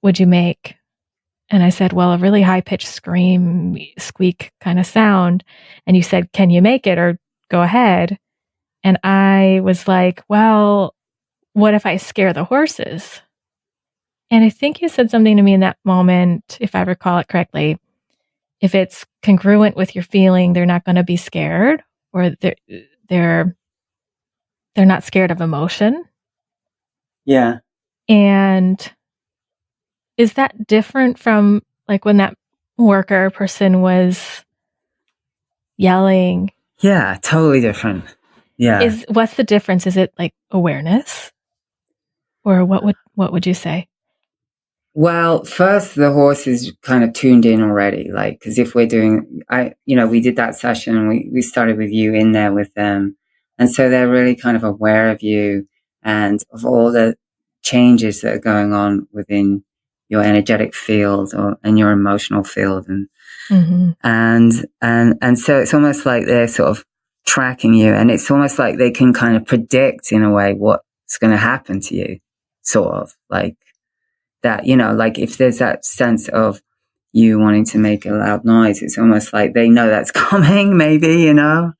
would you make? And I said, well, a really high-pitched scream, squeak kind of sound. And you said, can you make it or go ahead? And I was like, well, what if I scare the horses? And I think you said something to me in that moment, if I recall it correctly. If it's congruent with your feeling, they're not going to be scared, or they're not scared of emotion. Yeah. And is that different from like when that worker person was yelling? Yeah, totally different. Yeah. What's the difference? Is it like awareness? Or what would you say? Well, first, the horse is kind of tuned in already, like, because if we're doing, we did that session, we started with you in there with them. And so they're really kind of aware of you and of all the changes that are going on within your energetic field and your emotional field. Mm-hmm. And so it's almost like they're sort of tracking you, and it's almost like they can kind of predict in a way what's going to happen to you, sort of like that, you know, like if there's that sense of you wanting to make a loud noise, it's almost like they know that's coming, maybe, you know.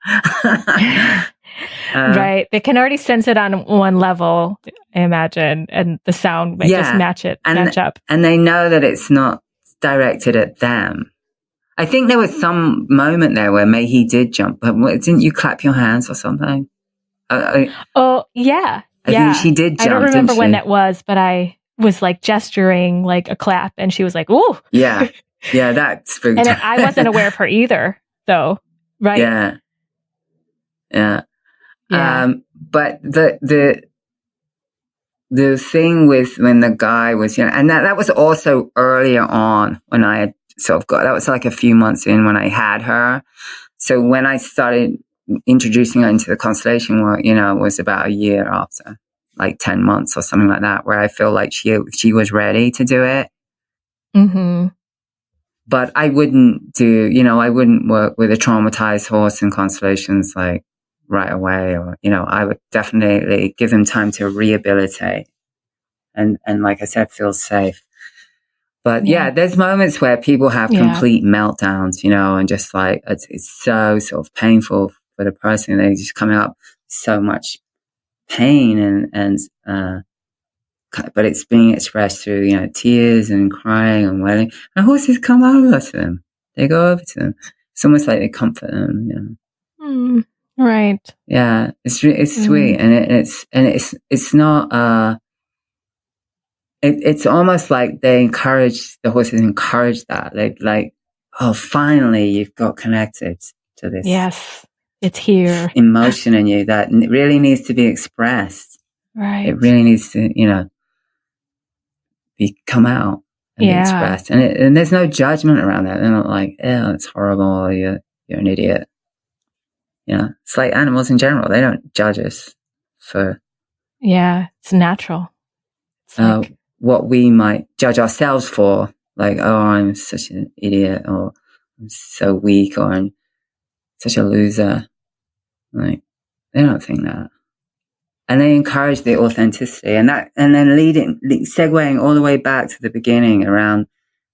Right. They can already sense it on one level, I imagine, and the sound might just match up. And they know that it's not directed at them. I think there was some moment there where Meiji did jump, but didn't you clap your hands or something? Oh, yeah. I think she did jump. I don't remember when that was, but I was like gesturing like a clap, and she was like, "Ooh." Yeah. Yeah, that's spooked. And I wasn't aware of her either, though. Right. Yeah. Yeah. Yeah. But the thing with when the guy was, you know, and that was also earlier on when I had sort of got, that was like a few months in when I had her. So when I started introducing her into the constellation work, you know, it was about a year after, like 10 months or something like that, where I feel like she was ready to do it. Mm-hmm. But I wouldn't I wouldn't work with a traumatized horse in constellations like right away, or, you know, I would definitely give them time to rehabilitate and like I said, feel safe. But yeah, there's moments where people have complete meltdowns, you know, and just like, it's so sort of painful for the person. They just come out so much pain but it's being expressed through, you know, tears and crying and wailing. And horses come over to them. They go over to them. It's almost like they comfort them, you know. Right. Yeah, it's sweet, and it's not. It's almost like the horses encourage that. Like, oh, finally you've got connected to this. Yes, it's here. Emotion in you that really needs to be expressed. Right. It really needs to, you know, come out and be expressed. And there's no judgment around that. They're not like, oh, it's horrible, or you're an idiot. You know, it's like animals in general. They don't judge us for. Yeah, it's natural. It's like what we might judge ourselves for, like, oh, I'm such an idiot, or I'm so weak, or I'm such a loser. Like, they don't think that. And they encourage the authenticity, and then segueing all the way back to the beginning around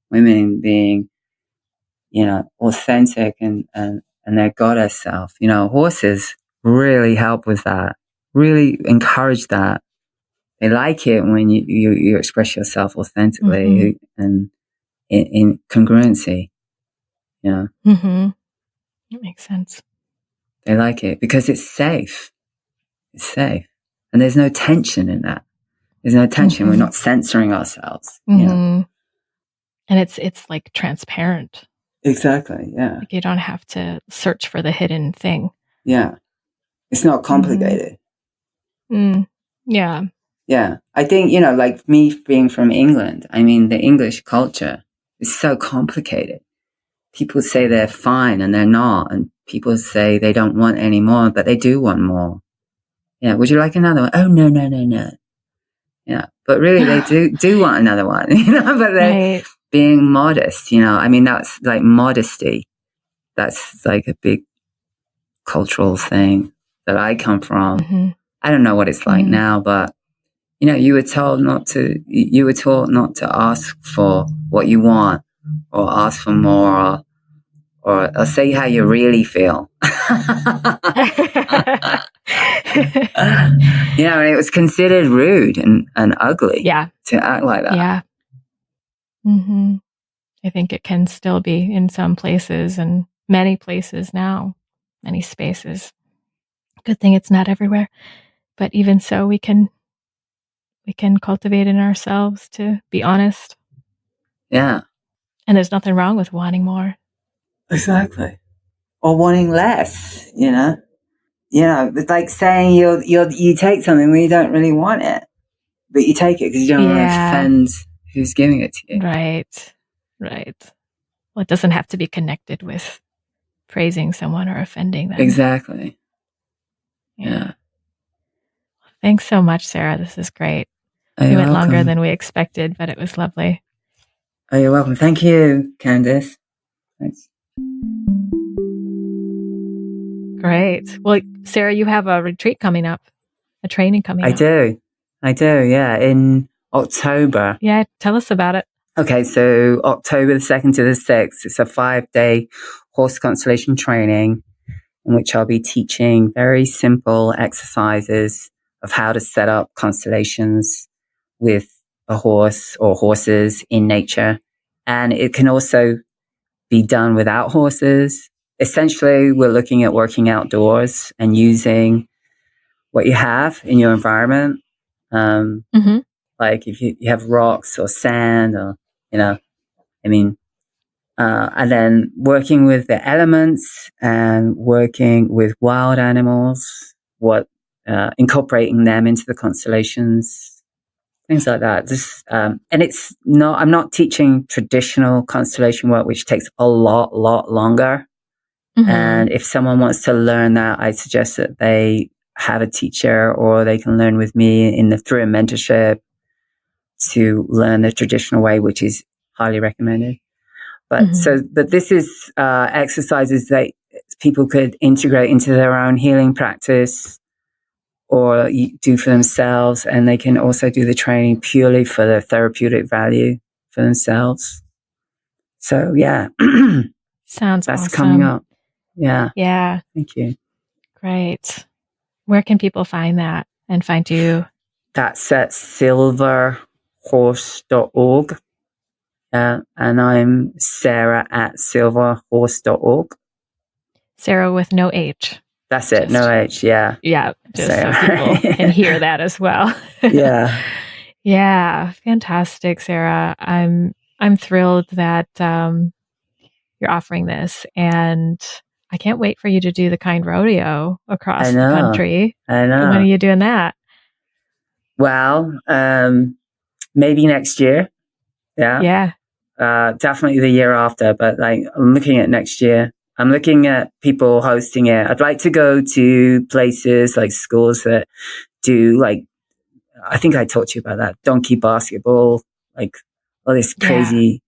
women being, you know, authentic and their goddess self. You know, horses really help with that, really encourage that. They like it when you express yourself authentically and in congruency. You know, that makes sense. They like it because it's safe. It's safe, and there's no tension in that. There's no tension. We're not censoring ourselves. You know? And it's like transparent. Exactly. Yeah. Like you don't have to search for the hidden thing. Yeah. It's not complicated. Yeah. Yeah. I think, you know, like me being from England, I mean, the English culture is so complicated. People say they're fine and they're not. And people say they don't want any more, but they do want more. Yeah. Would you like another one? Oh, no. Yeah. But really, they do want another one, you know, but they're being modest, you know. I mean, that's like modesty. That's like a big cultural thing that I come from. I don't know what it's like now, but, you know, you were taught not to ask for what you want, or ask for more, or say how you really feel. You know, and it was considered rude and ugly to act like that. Yeah. I think it can still be in some places, and many places now, many spaces. Good thing it's not everywhere. But even so, we can cultivate in ourselves to be honest. Yeah. And there's nothing wrong with wanting more. Exactly. Or wanting less, you know? You know, it's like saying you take something when you don't really want it, but you take it because you don't want to offend who's giving it to you. Right. Well, it doesn't have to be connected with praising someone or offending them. Exactly. Yeah. Thanks so much, Sara. This is great. We went longer than we expected, but it was lovely. Oh, you're welcome. Thank you, Candice. Thanks. Great. Well, Sara, you have a retreat coming up, a training coming up. I do, yeah, in October. Yeah, tell us about it. Okay, so October the 2nd to the 6th, it's a 5-day horse constellation training in which I'll be teaching very simple exercises of how to set up constellations with a horse or horses in nature. And it can also be done without horses. Essentially, we're looking at working outdoors and using what you have in your environment. Like if you have rocks or sand or, and then working with the elements and working with wild animals, incorporating them into the constellations, things like that. And I'm not teaching traditional constellation work, which takes a lot longer. And if someone wants to learn that, I suggest that they have a teacher or they can learn with me through a mentorship to learn the traditional way, which is highly recommended. But this is exercises that people could integrate into their own healing practice or do for themselves. And they can also do the training purely for the therapeutic value for themselves. So, yeah. Sounds That's awesome. coming up. Yeah. Yeah. Thank you. Great. Where can people find that and find you? That's at silverhorse.org. And I'm Sara at silverhorse.org. Sara with no H. That's it. No H. Yeah. Yeah. Just so people can hear that as well. Yeah. Yeah. Fantastic, Sara. I'm thrilled that you're offering this, and I can't wait for you to do the Kind Rodeo across the country. I know. When are you doing that? Well, maybe next year. Yeah. Yeah. Definitely the year after, but I'm looking at next year. I'm looking at people hosting it. I'd like to go to places like schools that do I think I talked to you about that, donkey basketball, all this crazy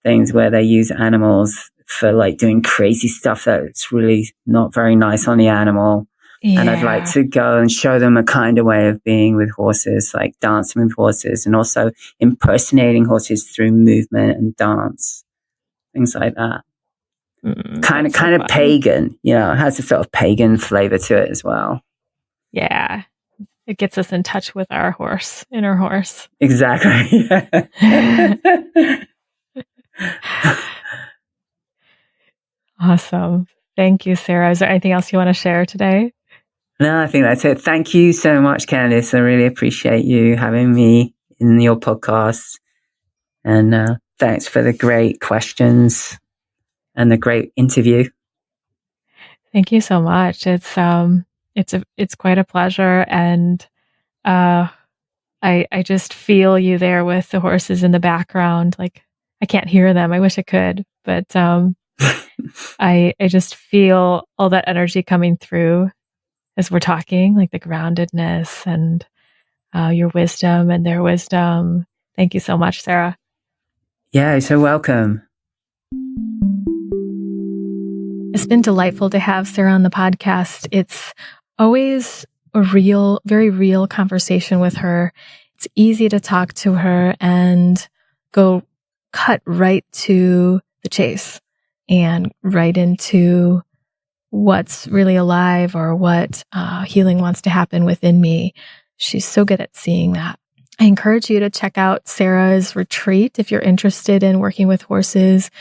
things where they use animals for doing crazy stuff that's really not very nice on the animal. Yeah. And I'd like to go and show them a kind of way of being with horses, like dancing with horses and also impersonating horses through movement and dance, things like that. Kind of pagan, it has a sort of pagan flavor to it as well. Yeah. It gets us in touch with our horse, inner horse. Exactly. Awesome. Thank you, Sara. Is there anything else you want to share today? No, I think that's it. Thank you so much, Candice. I really appreciate you having me in your podcast. And thanks for the great questions and the great interview. Thank you so much. It's quite a pleasure, and I just feel you there with the horses in the background. Like I can't hear them. I wish I could, but I just feel all that energy coming through as we're talking, like the groundedness and your wisdom and their wisdom. Thank you so much, Sara. Yeah, you're so welcome. It's been delightful to have Sara on the podcast. It's always a very real conversation with her. It's easy to talk to her and cut right to the chase and right into what's really alive or what healing wants to happen within me. She's so good at seeing that. I encourage you to check out Sara's retreat if you're interested in working with horses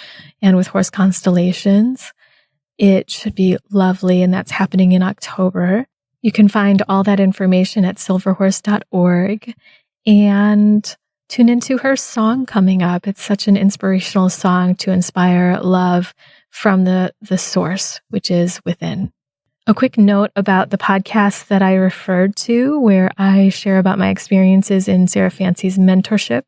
and with horse constellations. It should be lovely, and that's happening in October. You can find all that information at silverhorse.org and tune into her song coming up. It's such an inspirational song to inspire love from the source, which is within. A quick note about the podcast that I referred to, where I share about my experiences in Sara Fancy's mentorship.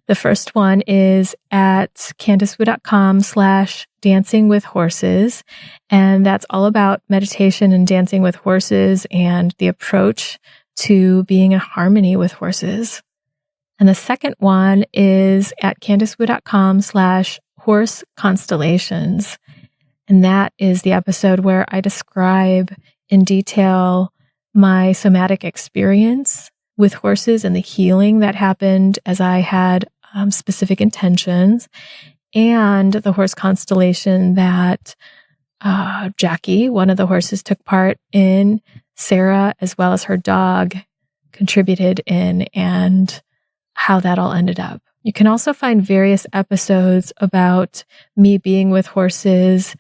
The first one is at CandiceWoo.com/dancing with horses. And that's all about meditation and dancing with horses and the approach to being in harmony with horses. And the second one is at CandiceWoo.com/horse constellations. And that is the episode where I describe in detail my somatic experience with horses and the healing that happened as I had specific intentions, and the horse constellation that Jackie, one of the horses, took part in, Sara, as well as her dog, contributed in, and how that all ended up. You can also find various episodes about me being with horses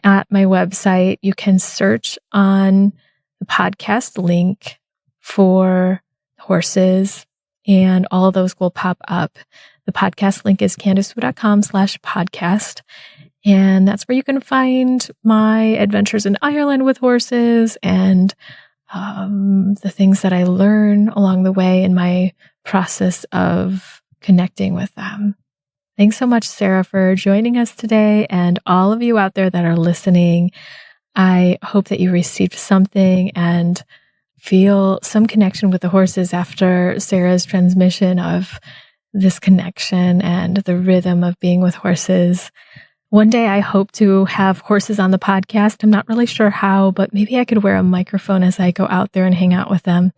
at my website. You can search on the podcast link for horses, and all of those will pop up. The podcast link is CandiceWoo.com/podcast. And that's where you can find my adventures in Ireland with horses and the things that I learn along the way in my process of connecting with them. Thanks so much, Sara, for joining us today, and all of you out there that are listening. I hope that you received something and feel some connection with the horses after Sara's transmission of this connection and the rhythm of being with horses. One day I hope to have horses on the podcast. I'm not really sure how, but maybe I could wear a microphone as I go out there and hang out with them.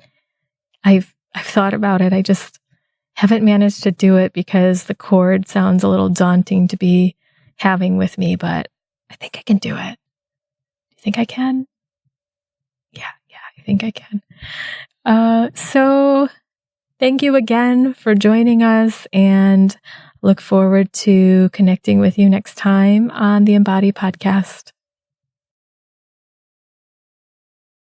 I've thought about it. I just haven't managed to do it because the cord sounds a little daunting to be having with me, but I think I can do it. Do you think I can? Yeah, I think I can. So thank you again for joining us, and look forward to connecting with you next time on the Embody podcast.